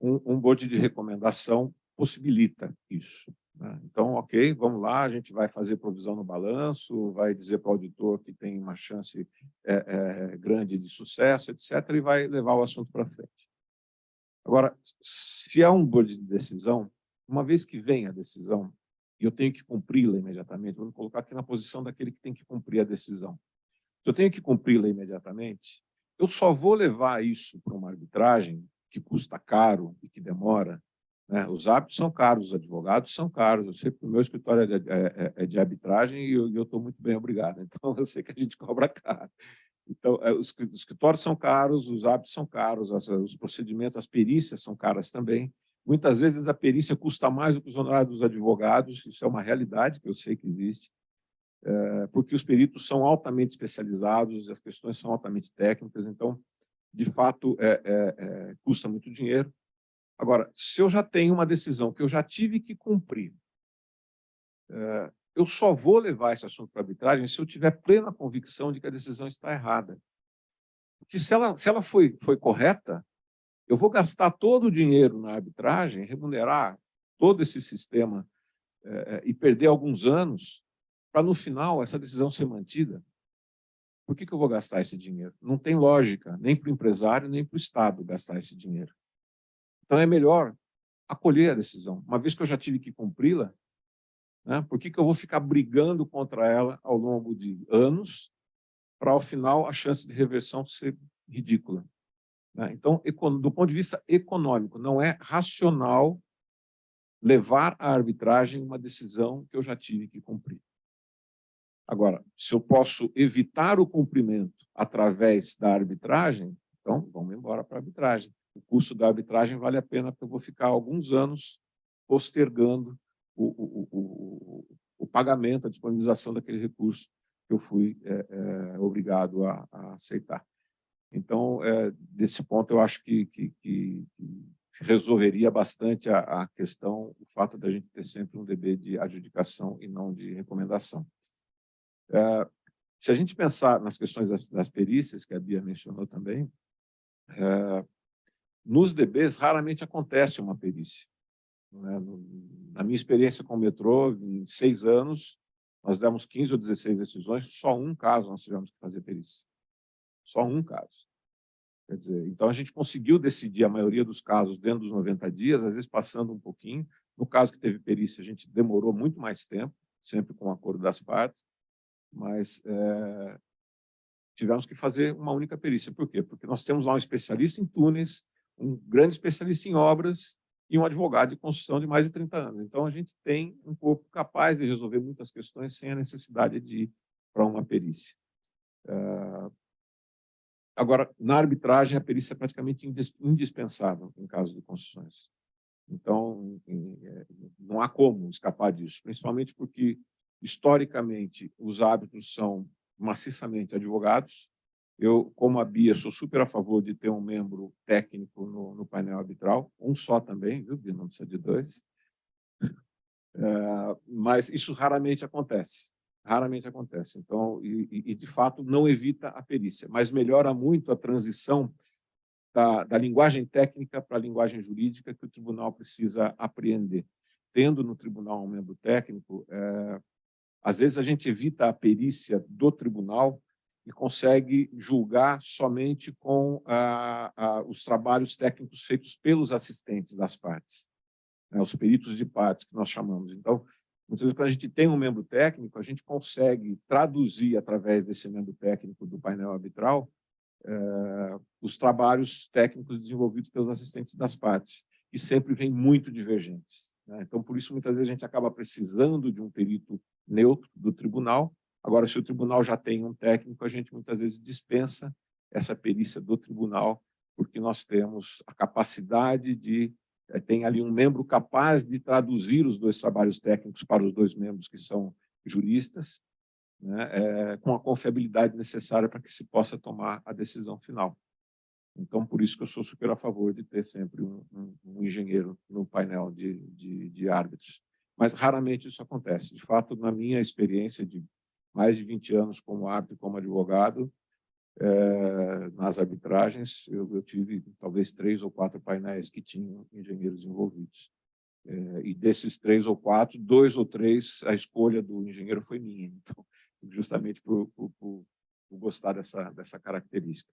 um board de recomendação possibilita isso, né? Então, ok, vamos lá, a gente vai fazer provisão no balanço, vai dizer para o auditor que tem uma chance grande de sucesso, etc., e vai levar o assunto para frente. Agora, se é um board de decisão, uma vez que vem a decisão, e eu tenho que cumpri-la imediatamente, vou me colocar aqui na posição daquele que tem que cumprir a decisão. Se eu tenho que cumpri-la imediatamente, eu só vou levar isso para uma arbitragem que custa caro e que demora, né? Os árbitros são caros, os advogados são caros. Eu sei que o meu escritório é de arbitragem e eu estou muito bem, obrigado. Então, eu sei que a gente cobra caro. Então, os escritórios são caros, os árbitros são caros, os procedimentos, as perícias são caras também. Muitas vezes a perícia custa mais do que os honorários dos advogados, isso é uma realidade que eu sei que existe, porque os peritos são altamente especializados, as questões são altamente técnicas, então, de fato, custa muito dinheiro. Agora, se eu já tenho uma decisão que eu já tive que cumprir, eu só vou levar esse assunto para a arbitragem se eu tiver plena convicção de que a decisão está errada. Porque se ela foi correta, eu vou gastar todo o dinheiro na arbitragem, remunerar todo esse sistema e perder alguns anos para, no final, essa decisão ser mantida. Por que eu vou gastar esse dinheiro? Não tem lógica, nem para o empresário, nem para o Estado gastar esse dinheiro. Então, é melhor acolher a decisão. Uma vez que eu já tive que cumpri-la, né, por que eu vou ficar brigando contra ela ao longo de anos para, ao final, a chance de reversão ser ridícula? Né? Então, do ponto de vista econômico, não é racional levar à arbitragem uma decisão que eu já tive que cumprir. Agora, se eu posso evitar o cumprimento através da arbitragem, então vamos embora para a arbitragem. O custo da arbitragem vale a pena, porque eu vou ficar alguns anos postergando o pagamento, a disponibilização daquele recurso que eu fui obrigado a aceitar. Então, desse ponto, eu acho que resolveria bastante a questão, o fato da gente ter sempre um DB de adjudicação e não de recomendação. Se a gente pensar nas questões das perícias, que a Bia mencionou também, nos DBs raramente acontece uma perícia. Né? Na minha experiência com o metrô, em 6 anos, nós demos 15 ou 16 decisões, só um caso nós tivemos que fazer perícia. Só um caso. Quer dizer, então a gente conseguiu decidir a maioria dos casos dentro dos 90 dias, às vezes passando um pouquinho. No caso que teve perícia, a gente demorou muito mais tempo, sempre com o acordo das partes, mas tivemos que fazer uma única perícia. Por quê? Porque nós temos lá um especialista em túneis, um grande especialista em obras e um advogado de construção de mais de 30 anos. Então, a gente tem um corpo capaz de resolver muitas questões sem a necessidade de ir para uma perícia. Agora, na arbitragem, a perícia é praticamente indispensável em caso de construções. Então, não há como escapar disso, principalmente porque, historicamente, os árbitros são maciçamente advogados. Eu, como a Bia, sou super a favor de ter um membro técnico no painel arbitral, um só também, viu, Bia? Não precisa de 2. Mas isso raramente acontece. Raramente acontece. Então, de fato, não evita a perícia, mas melhora muito a transição da linguagem técnica para a linguagem jurídica que o tribunal precisa apreender. Tendo no tribunal um membro técnico, Às vezes a gente evita a perícia do tribunal e consegue julgar somente com os trabalhos técnicos feitos pelos assistentes das partes, né, os peritos de partes, que nós chamamos. Então, muitas vezes, quando a gente tem um membro técnico, a gente consegue traduzir, através desse membro técnico do painel arbitral, os trabalhos técnicos desenvolvidos pelos assistentes das partes, que sempre vêm muito divergentes, né? Então, por isso, muitas vezes, a gente acaba precisando de um perito neutro do tribunal. Agora, se o tribunal já tem um técnico, a gente muitas vezes dispensa essa perícia do tribunal, porque nós temos a capacidade de... tem ali um membro capaz de traduzir os dois trabalhos técnicos para os dois membros que são juristas, né, com a confiabilidade necessária para que se possa tomar a decisão final. Então, por isso que eu sou super a favor de ter sempre um engenheiro no painel de árbitros. Mas raramente isso acontece. De fato, na minha experiência de mais de 20 anos como árbitro e como advogado, nas arbitragens, eu tive talvez 3 ou 4 painéis que tinham engenheiros envolvidos. E desses 3 ou 4, 2 ou 3, a escolha do engenheiro foi minha. Então, justamente por gostar dessa característica.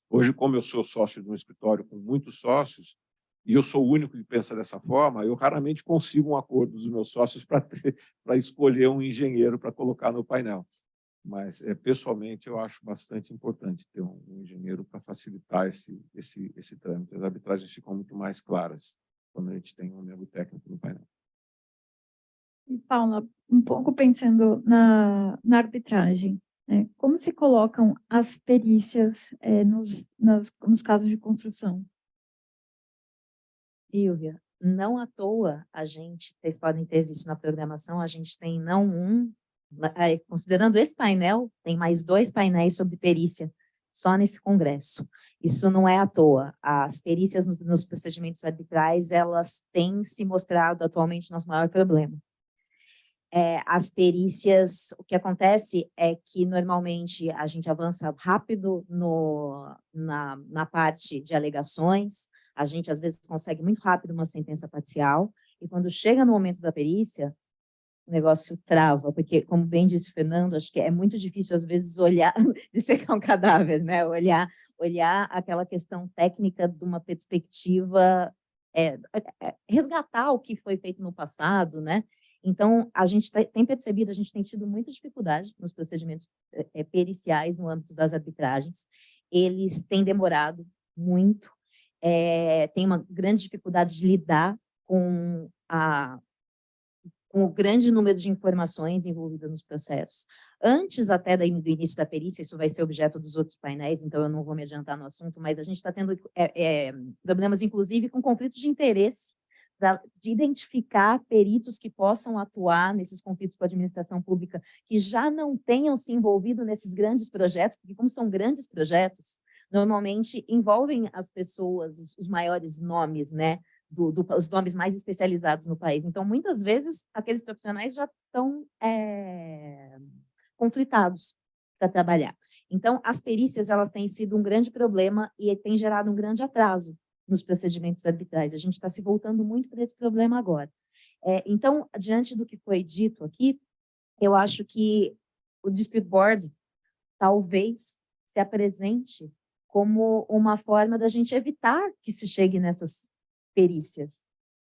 Hoje, como eu sou sócio de um escritório com muitos sócios, e eu sou o único que pensa dessa forma, eu raramente consigo um acordo dos meus sócios para escolher um engenheiro para colocar no painel. Mas, pessoalmente, eu acho bastante importante ter um engenheiro para facilitar esse trâmite. As arbitragens ficam muito mais claras quando a gente tem um membro técnico no painel. E, Paula, um pouco pensando na arbitragem, né? Como se colocam as perícias nos casos de construção? Silvia, não à toa vocês podem ter visto na programação, a gente tem considerando esse painel, tem mais 2 painéis sobre perícia, só nesse congresso. Isso não é à toa. As perícias nos procedimentos arbitrais, elas têm se mostrado atualmente nosso maior problema. As perícias, o que acontece é que, normalmente, a gente avança rápido na parte de alegações, a gente, às vezes, consegue muito rápido uma sentença parcial, e quando chega no momento da perícia, o negócio trava, porque, como bem disse o Fernando, acho que é muito difícil, às vezes, olhar, dissecar um cadáver, né? Olhar aquela questão técnica de uma perspectiva, resgatar o que foi feito no passado, né? Então, a gente tem percebido, a gente tem tido muita dificuldade nos procedimentos periciais no âmbito das arbitragens. Eles têm demorado muito, tem uma grande dificuldade de lidar com o grande número de informações envolvidas nos processos. Antes até do início da perícia, isso vai ser objeto dos outros painéis, então eu não vou me adiantar no assunto, mas a gente está tendo problemas, inclusive, com conflitos de interesse, de identificar peritos que possam atuar nesses conflitos com a administração pública, que já não tenham se envolvido nesses grandes projetos, porque, como são grandes projetos, normalmente envolvem as pessoas, os maiores nomes, né? Os nomes mais especializados no país. Então, muitas vezes, aqueles profissionais já estão conflitados para trabalhar. Então, as perícias, elas têm sido um grande problema e têm gerado um grande atraso nos procedimentos arbitrais. A gente está se voltando muito para esse problema agora. Então, diante do que foi dito aqui, eu acho que o Dispute Board talvez se apresente como uma forma da gente evitar que se chegue nessas perícias,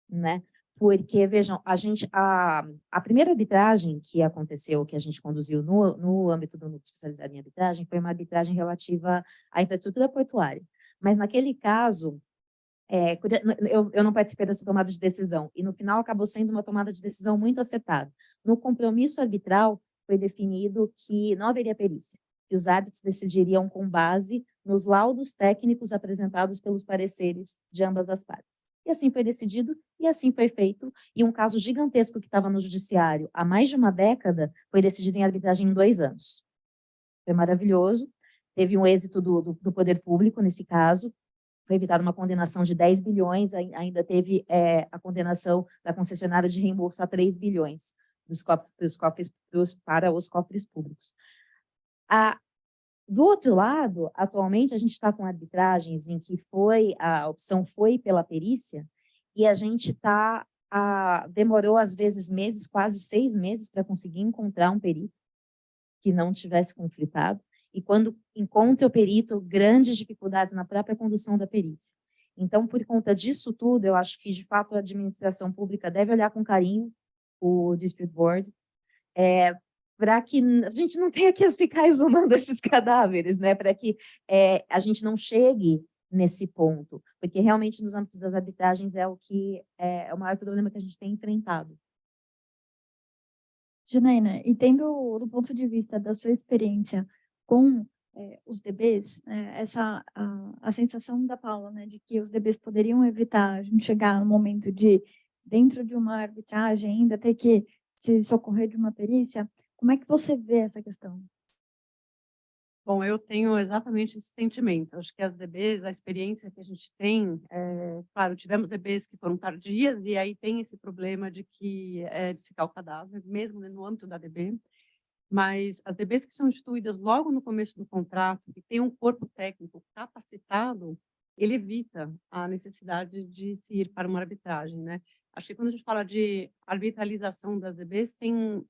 né? Porque, vejam, a primeira arbitragem que aconteceu, que a gente conduziu no âmbito do núcleo especializado em arbitragem, foi uma arbitragem relativa à infraestrutura portuária. Mas, naquele caso, eu não participei dessa tomada de decisão, e no final acabou sendo uma tomada de decisão muito acertada. No compromisso arbitral, foi definido que não haveria perícia, que os árbitros decidiriam com base nos laudos técnicos apresentados pelos pareceres de ambas as partes. E assim foi decidido, e assim foi feito, e um caso gigantesco que estava no judiciário há mais de uma década foi decidido em arbitragem em 2 anos. Foi maravilhoso, teve um êxito do poder público nesse caso, foi evitada uma condenação de 10 bilhões, ainda teve a condenação da concessionária de reembolso a 3 bilhões para os cofres públicos. Do outro lado, atualmente, a gente está com arbitragens em que a opção foi pela perícia, e a gente está demorou, às vezes, meses, quase 6 meses, para conseguir encontrar um perito que não tivesse conflitado. E quando encontra o perito, grandes dificuldades na própria condução da perícia. Então, por conta disso tudo, eu acho que, de fato, a administração pública deve olhar com carinho o Dispute Board, para que a gente não tenha que ficar exumando esses cadáveres, né? Para que a gente não chegue nesse ponto, porque realmente nos âmbitos das arbitragens é o que é o maior problema que a gente tem enfrentado. Janaína, e tendo do ponto de vista da sua experiência com os DBs, a sensação da Paula, né, de que os DBs poderiam evitar a gente chegar no momento de, dentro de uma arbitragem, ainda ter que se socorrer de uma perícia, como é que você vê essa questão? Bom, eu tenho exatamente esse sentimento. Acho que as DBs, a experiência que a gente tem, claro, tivemos DBs que foram tardias, e aí tem esse problema de secar o cadáver, mesmo no âmbito da DB, mas as DBs que são instituídas logo no começo do contrato, que tem um corpo técnico capacitado, ele evita a necessidade de se ir para uma arbitragem, né? Acho que quando a gente fala de arbitralização das DBs, tem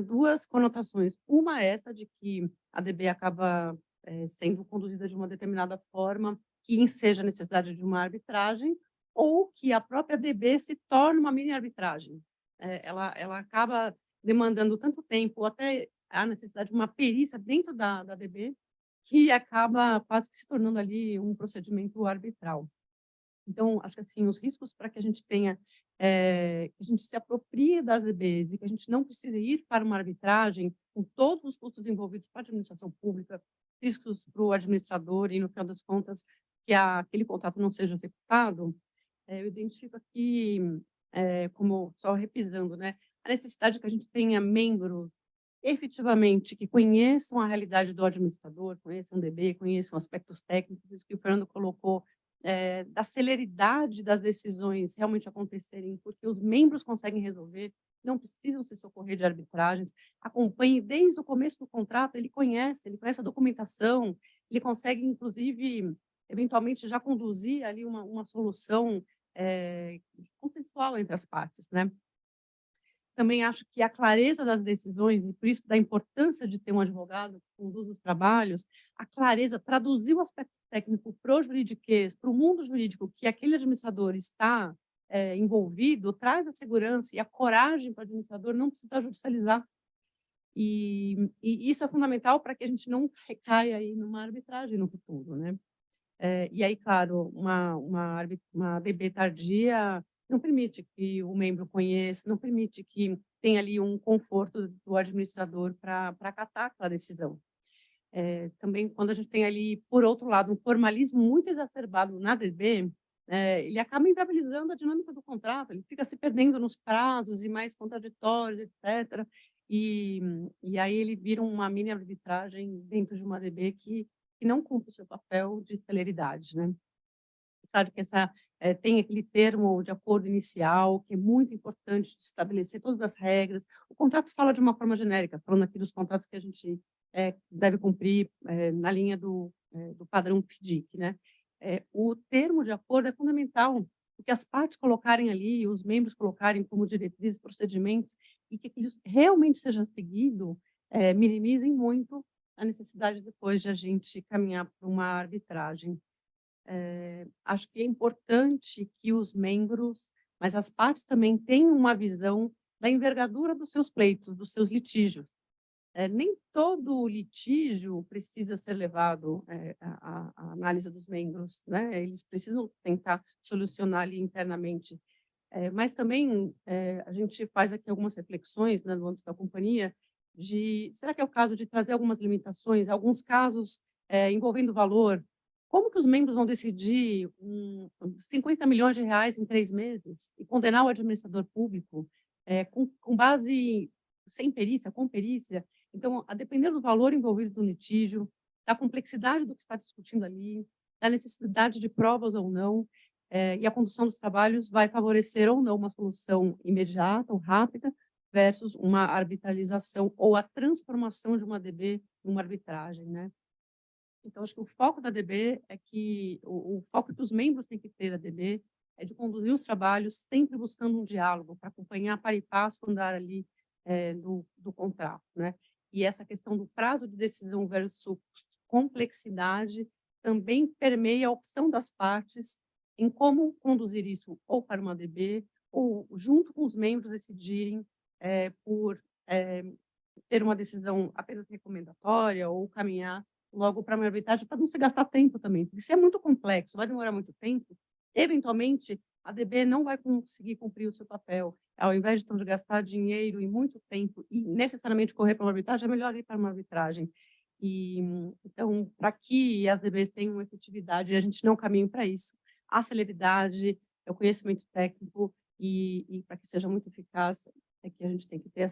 duas conotações. Uma é essa de que a DB acaba sendo conduzida de uma determinada forma que enseja a necessidade de uma arbitragem, ou que a própria DB se torna uma mini arbitragem. Ela acaba demandando tanto tempo, ou até a necessidade de uma perícia dentro da DB, que acaba quase que se tornando ali um procedimento arbitral. Então, acho que assim, os riscos para que a gente tenha, que a gente se aproprie das DBs e que a gente não precise ir para uma arbitragem com todos os custos envolvidos para a administração pública, riscos para o administrador e, no final das contas, que aquele contrato não seja executado, eu identifico aqui, como só repisando, né, a necessidade que a gente tenha membros efetivamente que conheçam a realidade do administrador, conheçam o DB, conheçam aspectos técnicos, isso que o Fernando colocou, da celeridade das decisões realmente acontecerem, porque os membros conseguem resolver, não precisam se socorrer de arbitragens, acompanhe desde o começo do contrato, ele conhece a documentação, ele consegue, inclusive, eventualmente já conduzir ali uma solução consensual entre as partes, né? Também acho que a clareza das decisões, e por isso da importância de ter um advogado que conduz os trabalhos, a clareza, traduzir o aspecto técnico para o juridiquês, para o mundo jurídico que aquele administrador está envolvido, traz a segurança e a coragem para o administrador não precisar judicializar. E isso é fundamental para que a gente não recaia aí numa arbitragem no futuro, né? E aí, claro, uma DB tardia não permite que o membro conheça, não permite que tenha ali um conforto do administrador para acatar aquela decisão. Também, quando a gente tem ali, por outro lado, um formalismo muito exacerbado na DB, ele acaba inviabilizando a dinâmica do contrato, ele fica se perdendo nos prazos e mais contraditórios, etc. E aí ele vira uma mini arbitragem dentro de uma DB que não cumpre o seu papel de celeridade, né? Claro que tem aquele termo de acordo inicial, que é muito importante de estabelecer todas as regras. O contrato fala de uma forma genérica, falando aqui dos contratos que a gente deve cumprir na linha do padrão FDIC, né? O termo de acordo é fundamental, porque as partes colocarem ali, os membros colocarem como diretrizes, procedimentos, e que aquilo realmente seja seguido, minimizem muito a necessidade depois de a gente caminhar para uma arbitragem. Acho que é importante que os membros, mas as partes também tenham uma visão da envergadura dos seus pleitos, dos seus litígios. Nem todo litígio precisa ser levado à análise dos membros, né? Eles precisam tentar solucionar ali internamente. Mas também a gente faz aqui algumas reflexões, né, no âmbito da companhia, será que é o caso de trazer algumas limitações, alguns casos envolvendo valor? Como que os membros vão decidir 50 milhões de reais em 3 meses e condenar o administrador público com base sem perícia, com perícia? Então, a depender do valor envolvido no litígio, da complexidade do que está discutindo ali, da necessidade de provas ou não, e a condução dos trabalhos vai favorecer ou não uma solução imediata ou rápida versus uma arbitralização ou a transformação de uma DB em uma arbitragem, né? Então, acho que o foco da DB é que o foco que os membros têm que ter da DB é de conduzir os trabalhos sempre buscando um diálogo para acompanhar para e passo o andar ali do contrato, né? E essa questão do prazo de decisão versus complexidade também permeia a opção das partes em como conduzir isso ou para uma DB ou junto com os membros decidirem por ter uma decisão apenas recomendatória ou caminhar logo para uma arbitragem para não se gastar tempo também, porque se é muito complexo, vai demorar muito tempo, eventualmente a DB não vai conseguir cumprir o seu papel. Ao invés de gastar dinheiro e muito tempo e necessariamente correr para uma arbitragem, é melhor ir para uma arbitragem. E, então, para que as DBs tenham efetividade, a gente não caminha para isso. A celeridade, o conhecimento técnico e para que seja muito eficaz, é que a gente tem que ter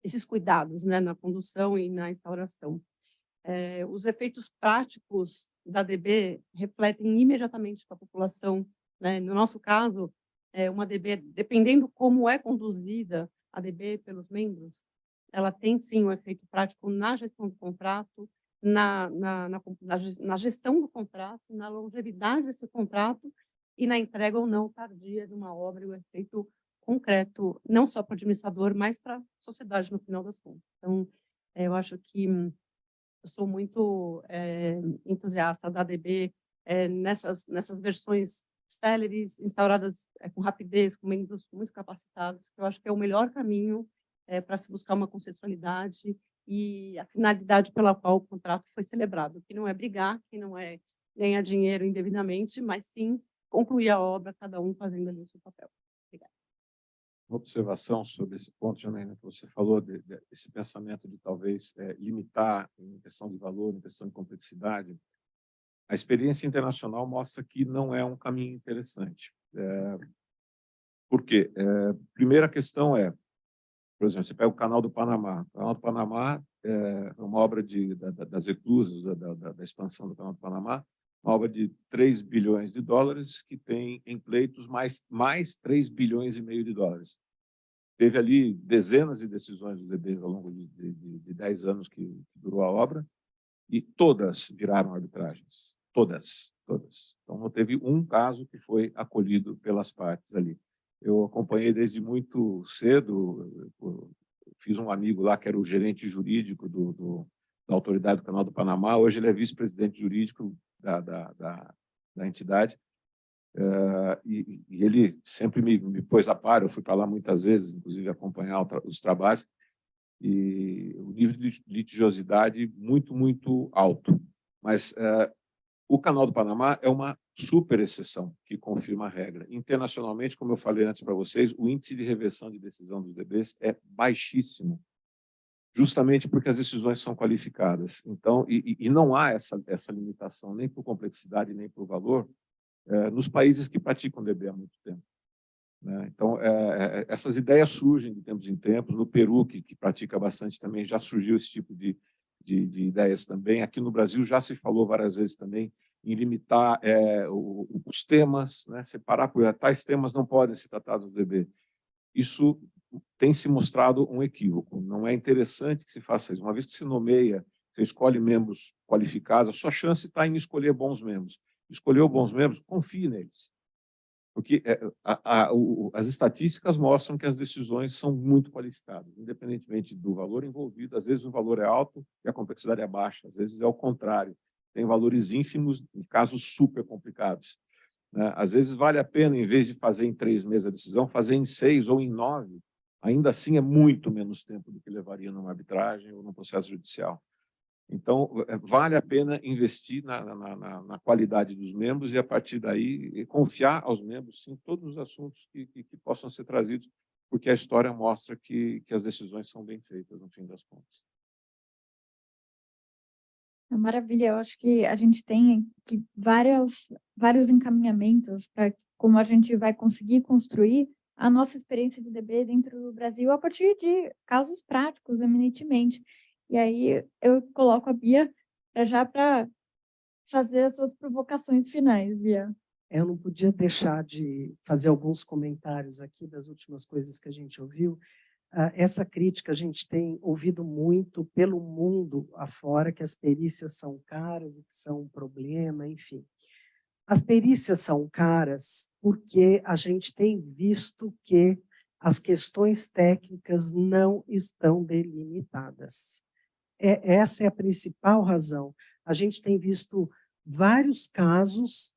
esses cuidados, né, na condução e na instauração. Os efeitos práticos da DB refletem imediatamente para a população, né? No nosso caso, uma DB, dependendo como é conduzida a DB pelos membros, ela tem sim um efeito prático na gestão do contrato, na gestão do contrato, na longevidade desse contrato e na entrega ou não tardia de uma obra, e o efeito concreto, não só para o administrador, mas para a sociedade no final das contas. Então, eu acho que eu sou muito entusiasta da ADB nessas versões céleres, instauradas com rapidez, com membros muito capacitados, que eu acho que é o melhor caminho para se buscar uma consensualidade e a finalidade pela qual o contrato foi celebrado, que não é brigar, que não é ganhar dinheiro indevidamente, mas sim concluir a obra, cada um fazendo ali o seu papel. Obrigada. Uma observação sobre esse ponto, Janaína, que você falou desse pensamento de talvez limitar em questão de valor, em questão de complexidade. A experiência internacional mostra que não é um caminho interessante. Por quê? Primeira questão por exemplo, você pega o Canal do Panamá. O Canal do Panamá é uma obra das reclusas, da expansão do Canal do Panamá, uma obra de 3 bilhões de dólares, que tem em pleitos mais 3 bilhões e meio de dólares. Teve ali dezenas de decisões do DB ao longo de 10 anos que durou a obra, e todas viraram arbitragens. Todas. Então, não teve um caso que foi acolhido pelas partes ali. Eu acompanhei desde muito cedo, fiz um amigo lá que era o gerente jurídico da Autoridade do Canal do Panamá, hoje ele é vice-presidente jurídico da entidade, e ele sempre me pôs a par, eu fui para lá muitas vezes, inclusive acompanhar os trabalhos, e o nível de litigiosidade muito, muito alto. Mas o Canal do Panamá é uma super exceção que confirma a regra. Internacionalmente, como eu falei antes para vocês, o índice de reversão de decisão dos DBs é baixíssimo, justamente porque as decisões são qualificadas. Então, e não há essa limitação nem por complexidade nem por valor nos países que praticam DB há muito tempo, né? Então, essas ideias surgem de tempos em tempos. No Peru, que pratica bastante também, já surgiu esse tipo de ideias também. Aqui no Brasil já se falou várias vezes também em limitar os temas, né? Separar por tais temas não podem ser tratados no DB. Isso tem se mostrado um equívoco. Não é interessante que se faça isso. Uma vez que se nomeia, você escolhe membros qualificados, a sua chance está em escolher bons membros. Escolheu bons membros, confie neles. Porque as estatísticas mostram que as decisões são muito qualificadas, independentemente do valor envolvido. Às vezes o valor é alto e a complexidade é baixa, às vezes é o contrário. Tem valores ínfimos em casos super complicados, né? Às vezes vale a pena, em vez de fazer em 3 meses a decisão, fazer em 6 ou em 9. Ainda assim é muito menos tempo do que levaria numa arbitragem ou num processo judicial. Então, vale a pena investir na qualidade dos membros e, a partir daí, confiar aos membros em todos os assuntos que possam ser trazidos, porque a história mostra que as decisões são bem feitas, no fim das contas. Maravilha, eu acho que a gente tem aqui vários encaminhamentos para como a gente vai conseguir construir a nossa experiência de DB dentro do Brasil a partir de casos práticos, eminentemente. E aí eu coloco a Bia para fazer as suas provocações finais, Bia. Eu não podia deixar de fazer alguns comentários aqui das últimas coisas que a gente ouviu. Essa crítica a gente tem ouvido muito pelo mundo afora, que as perícias são caras e que são um problema, enfim. As perícias são caras porque a gente tem visto que as questões técnicas não estão delimitadas. Essa é a principal razão. A gente tem visto vários casos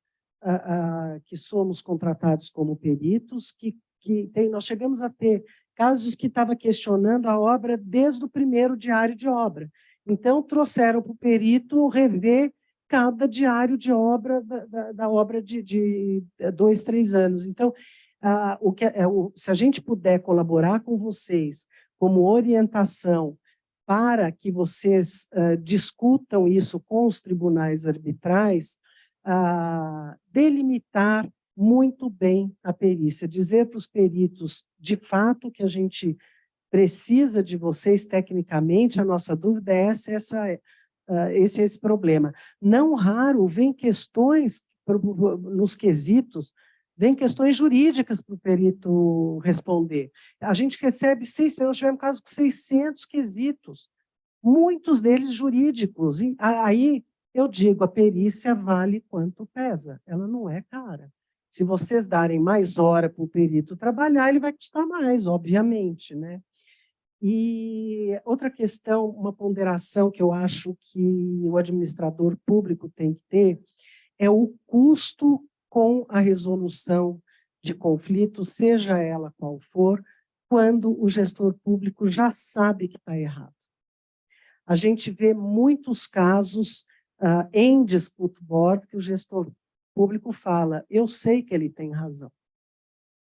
que somos contratados como peritos, nós chegamos a ter casos que estavam questionando a obra desde o primeiro diário de obra. Então, trouxeram para o perito rever cada diário de obra da obra de 2, 3 anos. Então, se a gente puder colaborar com vocês como orientação para que vocês discutam isso com os tribunais arbitrais, delimitar muito bem a perícia, dizer para os peritos, de fato, que a gente precisa de vocês tecnicamente, a nossa dúvida é esse problema. Não raro vem questões, nos quesitos, vem questões jurídicas para o perito responder. A gente recebe 600, nós tivemos casos com 600 quesitos, muitos deles jurídicos. E aí eu digo, a perícia vale quanto pesa, ela não é cara. Se vocês darem mais hora para o perito trabalhar, ele vai custar mais, obviamente, né? E outra questão, uma ponderação que eu acho que o administrador público tem que ter, é o custo com a resolução de conflitos, seja ela qual for, quando o gestor público já sabe que está errado. A gente vê muitos casos em dispute board que o gestor público fala, eu sei que ele tem razão,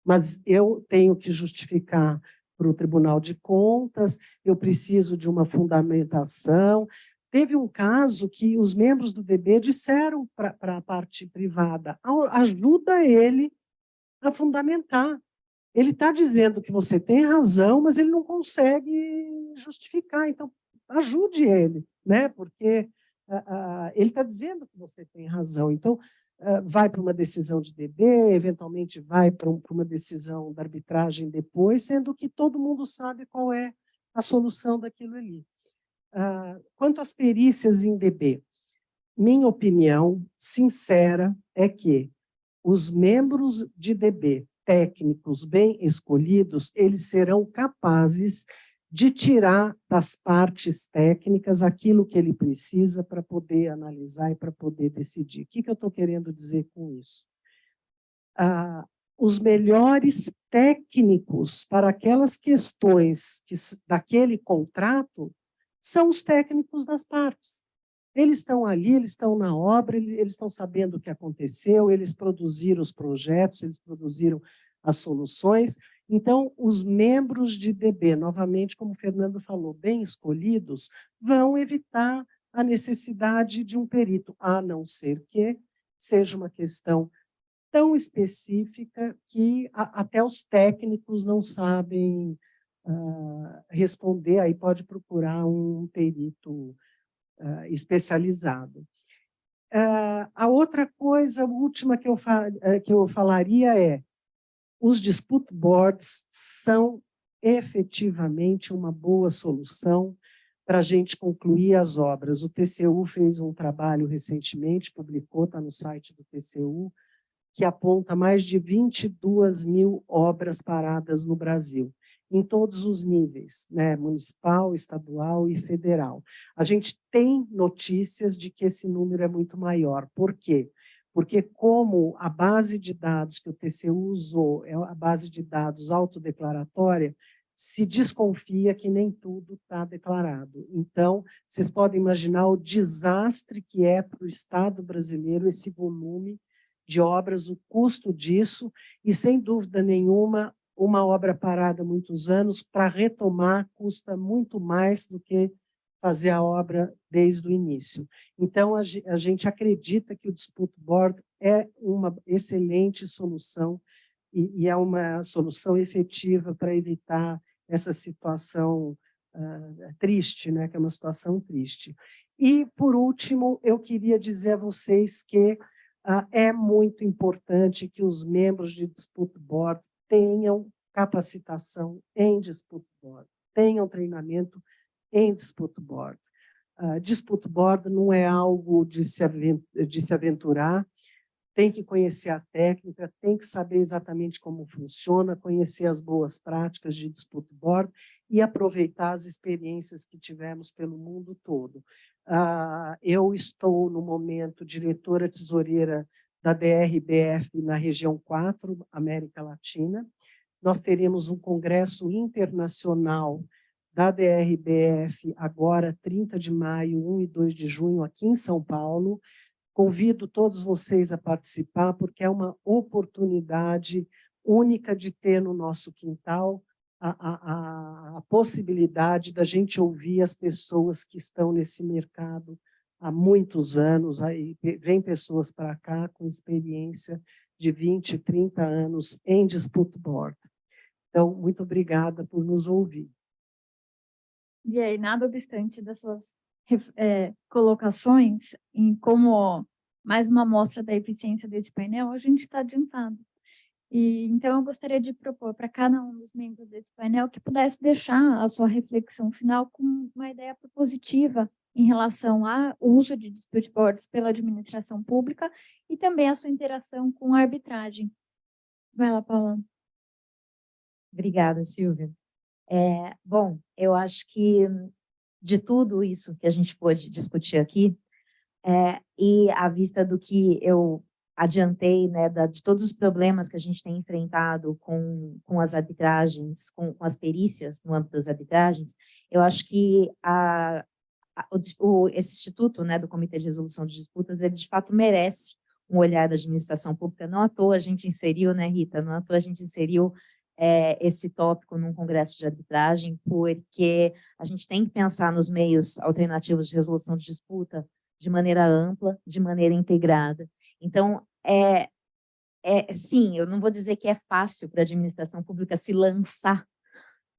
mas eu tenho que justificar para o Tribunal de Contas, eu preciso de uma fundamentação. Teve um caso que os membros do DB disseram para a parte privada, ajuda ele a fundamentar. Ele está dizendo que você tem razão, mas ele não consegue justificar, então ajude ele, né? Porque ele está dizendo que você tem razão. Então, vai para uma decisão de DB, eventualmente vai para uma decisão da arbitragem depois, sendo que todo mundo sabe qual é a solução daquilo ali. Quanto às perícias em DB, minha opinião sincera é que os membros de DB, técnicos bem escolhidos, eles serão capazes de tirar das partes técnicas aquilo que ele precisa para poder analisar e para poder decidir. O que eu estou querendo dizer com isso? Os melhores técnicos para aquelas questões daquele contrato são os técnicos das partes. Eles estão ali, eles estão na obra, eles estão sabendo o que aconteceu, eles produziram os projetos, eles produziram as soluções. Então, os membros de DB, novamente, como o Fernando falou, bem escolhidos, vão evitar a necessidade de um perito, a não ser que seja uma questão tão específica que até os técnicos não sabem responder, aí pode procurar um perito especializado. A outra coisa, a última que eu falaria é, os dispute boards são efetivamente uma boa solução para a gente concluir as obras. O TCU fez um trabalho recentemente, publicou, está no site do TCU, que aponta mais de 22 mil obras paradas no Brasil, em todos os níveis, né? Municipal, estadual e federal. A gente tem notícias de que esse número é muito maior. Por quê? Porque como a base de dados que o TCU usou é a base de dados autodeclaratória, se desconfia que nem tudo está declarado. Então, vocês podem imaginar o desastre que é para o Estado brasileiro esse volume de obras, o custo disso, e sem dúvida nenhuma, uma obra parada há muitos anos, para retomar, custa muito mais do que fazer a obra desde o início. Então, a gente acredita que o Dispute Board é uma excelente solução e é uma solução efetiva para evitar essa situação triste, né, que é uma situação triste. E, por último, eu queria dizer a vocês que é muito importante que os membros de Dispute Board tenham capacitação em Dispute Board, tenham treinamento em Dispute Board. Dispute Board não é algo de se aventurar, tem que conhecer a técnica, tem que saber exatamente como funciona, conhecer as boas práticas de disputa board e aproveitar as experiências que tivemos pelo mundo todo. Eu estou, no momento, diretora tesoureira da DRBF na região 4, América Latina. Nós teremos um congresso internacional da DRBF agora, 30 de maio, 1 e 2 de junho, aqui em São Paulo. Convido todos vocês a participar, porque é uma oportunidade única de ter no nosso quintal a possibilidade da gente ouvir as pessoas que estão nesse mercado há muitos anos. Aí vem pessoas para cá com experiência de 20, 30 anos em dispute board. Então, muito obrigada por nos ouvir. E aí, nada obstante das suas colocações em como mais uma amostra da eficiência desse painel, a gente está adiantado. E, então, eu gostaria de propor para cada um dos membros desse painel que pudesse deixar a sua reflexão final com uma ideia propositiva em relação ao uso de dispute boards pela administração pública e também a sua interação com a arbitragem. Vai lá, Paula. Obrigada, Silvia. Bom, eu acho que de tudo isso que a gente pôde discutir aqui, e à vista do que eu adiantei, né, de todos os problemas que a gente tem enfrentado com as arbitragens, com as perícias no âmbito das arbitragens, eu acho que esse instituto, né, do Comitê de Resolução de Disputas, ele de fato merece um olhar da administração pública. Não à toa a gente inseriu, né, Rita, não à toa a gente inseriu esse tópico num congresso de arbitragem, porque a gente tem que pensar nos meios alternativos de resolução de disputa de maneira ampla, de maneira integrada. Então, sim, eu não vou dizer que é fácil para a administração pública se lançar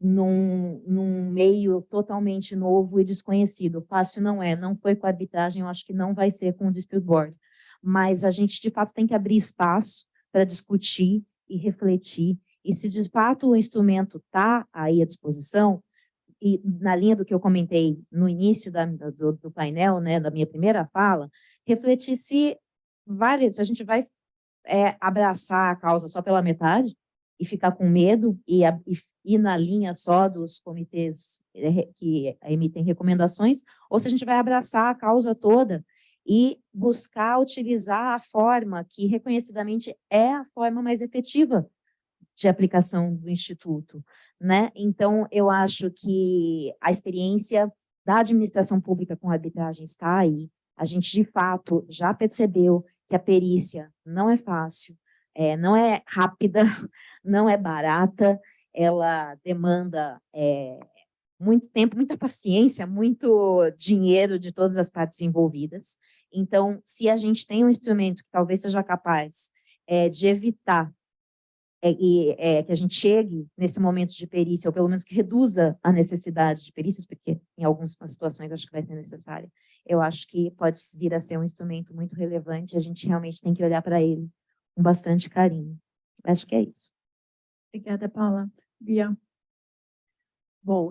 num meio totalmente novo e desconhecido. Fácil não foi com a arbitragem, eu acho que não vai ser com o dispute board. Mas a gente, de fato, tem que abrir espaço para discutir e refletir. E se, de fato, o instrumento está aí à disposição, e na linha do que eu comentei no início do painel, né, da minha primeira fala, refletir se a gente vai abraçar a causa só pela metade e ficar com medo e ir na linha só dos comitês que emitem recomendações, ou se a gente vai abraçar a causa toda e buscar utilizar a forma que reconhecidamente é a forma mais efetiva de aplicação do Instituto, né? Então, eu acho que a experiência da administração pública com arbitragem está aí. A gente, de fato, já percebeu que a perícia não é fácil, não é rápida, não é barata, ela demanda muito tempo, muita paciência, muito dinheiro de todas as partes envolvidas. Então, se a gente tem um instrumento que talvez seja capaz de evitar que a gente chegue nesse momento de perícia, ou pelo menos que reduza a necessidade de perícias, porque em algumas situações acho que vai ser necessária, eu acho que pode vir a ser um instrumento muito relevante, a gente realmente tem que olhar para ele com bastante carinho. Acho que é isso. Obrigada, Paula. Bia. Bom,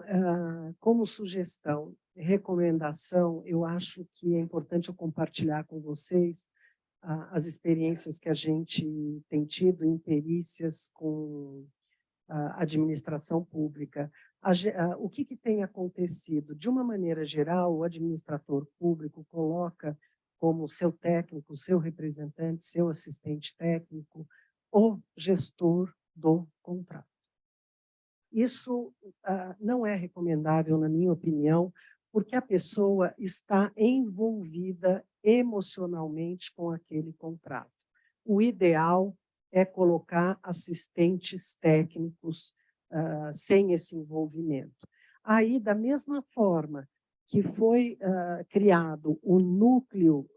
como sugestão, recomendação, eu acho que é importante eu compartilhar com vocês as experiências que a gente tem tido em perícias com a administração pública. O que tem acontecido? De uma maneira geral, o administrador público coloca como seu técnico, seu representante, seu assistente técnico, o gestor do contrato. Isso não é recomendável, na minha opinião, porque a pessoa está envolvida emocionalmente com aquele contrato. O ideal é colocar assistentes técnicos sem esse envolvimento. Aí, da mesma forma que foi criado o núcleo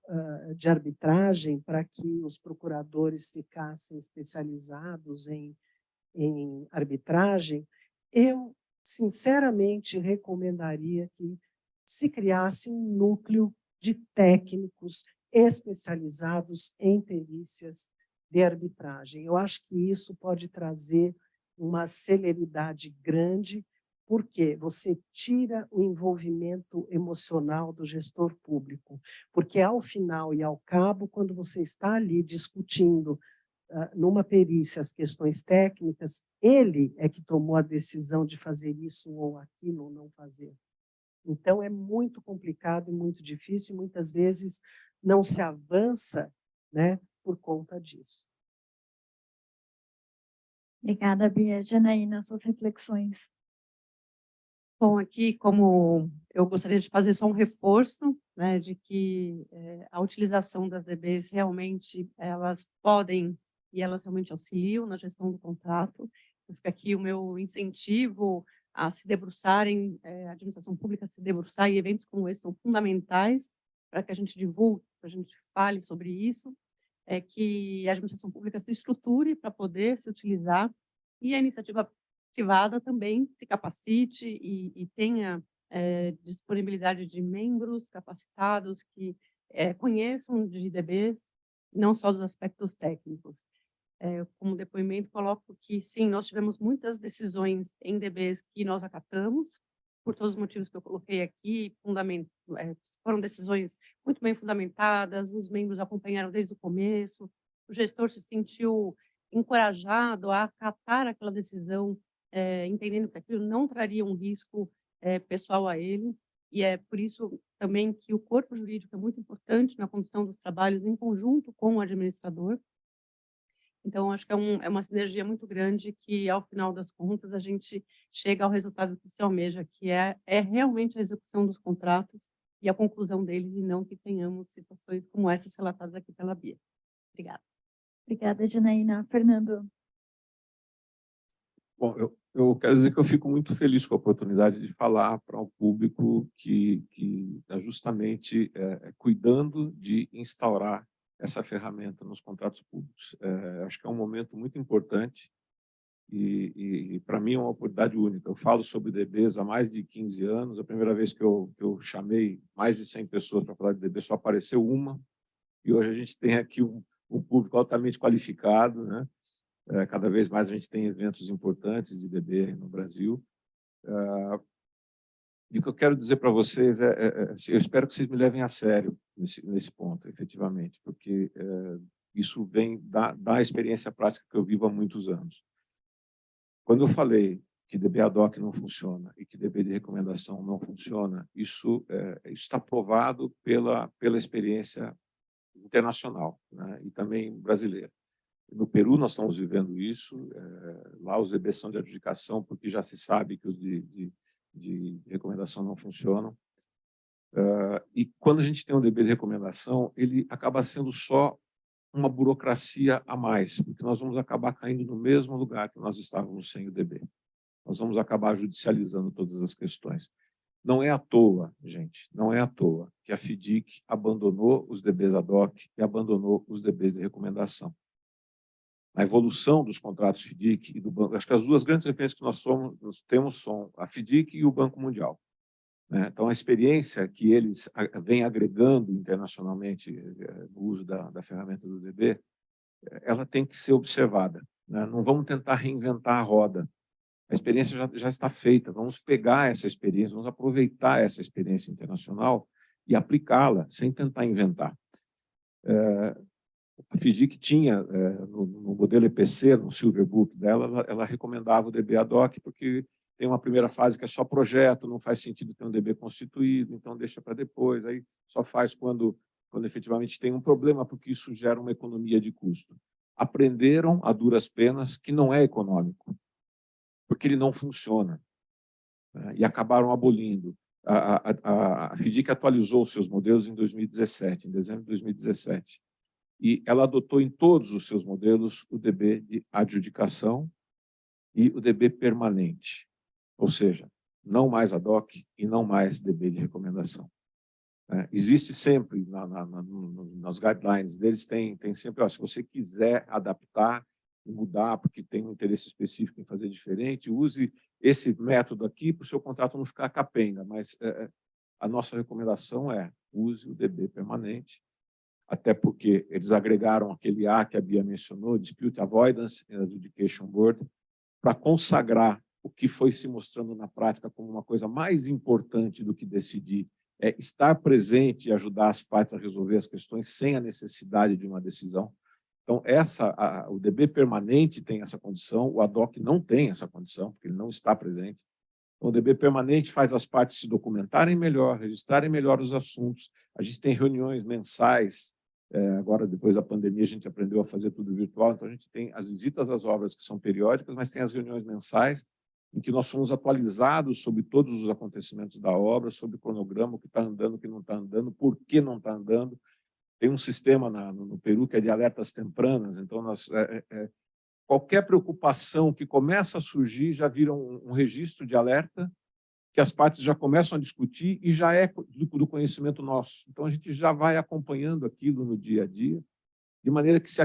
de arbitragem para que os procuradores ficassem especializados em arbitragem, eu, sinceramente, recomendaria que se criasse um núcleo de técnicos especializados em perícias de arbitragem. Eu acho que isso pode trazer uma celeridade grande Porque você tira o envolvimento emocional do gestor público. Porque, ao final e ao cabo, quando você está ali discutindo numa perícia as questões técnicas, ele é que tomou a decisão de fazer isso ou aquilo ou não fazer. Então, é muito complicado e muito difícil, e muitas vezes não se avança, né, por conta disso. Obrigada, Bia. Janaína, suas reflexões. Bom, aqui, como eu gostaria de fazer só um reforço, né, de que a utilização das DBs realmente elas podem e elas realmente auxiliam na gestão do contrato. Fica aqui o meu incentivo a se debruçarem, a administração pública se debruçar, e eventos como esse são fundamentais para que a gente divulgue, para a gente fale sobre isso, que a administração pública se estruture para poder se utilizar, e a iniciativa privada também se capacite e tenha disponibilidade de membros capacitados que conheçam de DBs, não só dos aspectos técnicos. Como depoimento, coloco que, sim, nós tivemos muitas decisões em DBs que nós acatamos, por todos os motivos que eu coloquei aqui, foram decisões muito bem fundamentadas, os membros acompanharam desde o começo, o gestor se sentiu encorajado a acatar aquela decisão, entendendo que aquilo não traria um risco pessoal a ele, e é por isso também que o corpo jurídico é muito importante na condução dos trabalhos em conjunto com o administrador. Então, acho que é uma sinergia muito grande que, ao final das contas, a gente chega ao resultado que se almeja, que é realmente a execução dos contratos e a conclusão deles, e não que tenhamos situações como essas relatadas aqui pela Bia. Obrigada. Obrigada, Janaína. Fernando. Bom, eu quero dizer que eu fico muito feliz com a oportunidade de falar para um público que está justamente cuidando de instaurar essa ferramenta nos contratos públicos. Acho que é um momento muito importante e para mim, é uma oportunidade única. Eu falo sobre DBs há mais de 15 anos. A primeira vez que eu chamei mais de 100 pessoas para falar de DB, só apareceu uma, e hoje a gente tem aqui um público altamente qualificado, né? Cada vez mais a gente tem eventos importantes de DB no Brasil. E o que eu quero dizer para vocês eu espero que vocês me levem a sério nesse ponto, efetivamente, porque isso vem da experiência prática que eu vivo há muitos anos. Quando eu falei que DB ad hoc não funciona e que DB de recomendação não funciona, isso está provado pela experiência internacional, né, e também brasileira. No Peru, nós estamos vivendo isso. Lá, os DBs são de adjudicação, porque já se sabe que os de recomendação não funcionam. E quando a gente tem um DB de recomendação, ele acaba sendo só uma burocracia a mais, porque nós vamos acabar caindo no mesmo lugar que nós estávamos sem o DB. Nós vamos acabar judicializando todas as questões. Não é à toa, gente, não é à toa que a FIDIC abandonou os DBs ad hoc e abandonou os DBs de recomendação. A evolução dos contratos FIDIC e do banco, acho que as duas grandes referências que nós temos são a FIDIC e o Banco Mundial, né? Então, a experiência que eles vêm agregando internacionalmente no uso da ferramenta do DB, ela tem que ser observada, né? Não vamos tentar reinventar a roda. A experiência já está feita. Vamos pegar essa experiência, vamos aproveitar essa experiência internacional e aplicá-la, sem tentar inventar. A FIDIC tinha, no modelo EPC, no Silver Book dela, ela recomendava o DB ad hoc, porque tem uma primeira fase que é só projeto, não faz sentido ter um DB constituído, então deixa para depois, aí só faz quando efetivamente tem um problema, porque isso gera uma economia de custo. Aprenderam, a duras penas, que não é econômico, porque ele não funciona, né? E acabaram abolindo. A FIDIC atualizou os seus modelos em 2017, em dezembro de 2017. E ela adotou em todos os seus modelos o DB de adjudicação e o DB permanente, ou seja, não mais ad hoc e não mais DB de recomendação. Existe sempre, nas guidelines deles, tem sempre, se você quiser adaptar e mudar, porque tem um interesse específico em fazer diferente, use esse método aqui para o seu contrato não ficar capenga, mas a nossa recomendação use o DB permanente, até porque eles agregaram aquele A que a Bia mencionou, Dispute Avoidance and Adjudication Board, para consagrar o que foi se mostrando na prática como uma coisa mais importante do que decidir é estar presente e ajudar as partes a resolver as questões sem a necessidade de uma decisão. Então, o DB permanente tem essa condição, o ad hoc não tem essa condição, porque ele não está presente. Então, o DB permanente faz as partes se documentarem melhor, registrarem melhor os assuntos. A gente tem reuniões mensais, agora, depois da pandemia, a gente aprendeu a fazer tudo virtual, então a gente tem as visitas às obras que são periódicas, mas tem as reuniões mensais, em que nós somos atualizados sobre todos os acontecimentos da obra, sobre o cronograma, o que está andando, o que não está andando, por que não está andando. Tem um sistema no Peru que é de alertas tempranas, então qualquer preocupação que começa a surgir já vira um registro de alerta, que as partes já começam a discutir e já é do conhecimento nosso. Então, a gente já vai acompanhando aquilo no dia a dia, de maneira que se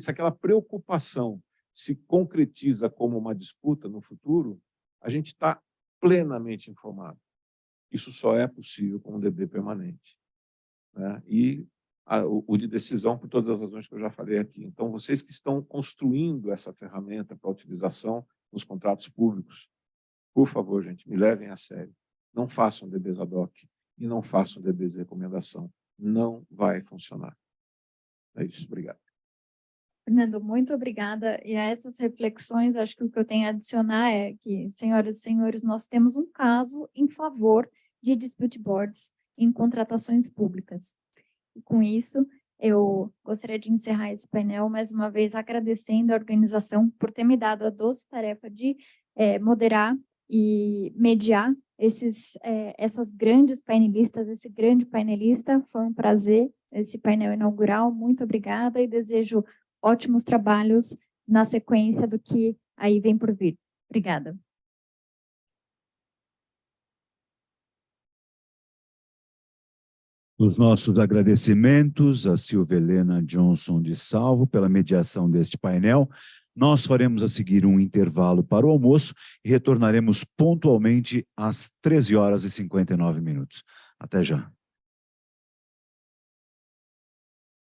aquela preocupação se concretiza como uma disputa no futuro, a gente está plenamente informado. Isso só é possível com um DB permanente, né? E o de decisão por todas as razões que eu já falei aqui. Então, vocês que estão construindo essa ferramenta para utilização nos contratos públicos, por favor, gente, me levem a sério. Não façam DBs ad hoc e não façam DBs de recomendação. Não vai funcionar. É isso, obrigado. Fernando, muito obrigada. E a essas reflexões, acho que o que eu tenho a adicionar é que, senhoras e senhores, nós temos um caso em favor de dispute boards em contratações públicas. E com isso, eu gostaria de encerrar esse painel, mais uma vez agradecendo a organização por ter me dado a doce tarefa de moderar e mediar essas grandes painelistas, esse grande painelista. Foi um prazer esse painel inaugural. Muito obrigada e desejo ótimos trabalhos na sequência do que aí vem por vir. Obrigada. Os nossos agradecimentos a Silvia Helena Johnson de Salvo pela mediação deste painel. Nós faremos a seguir um intervalo para o almoço e retornaremos pontualmente às 13h59. Até já.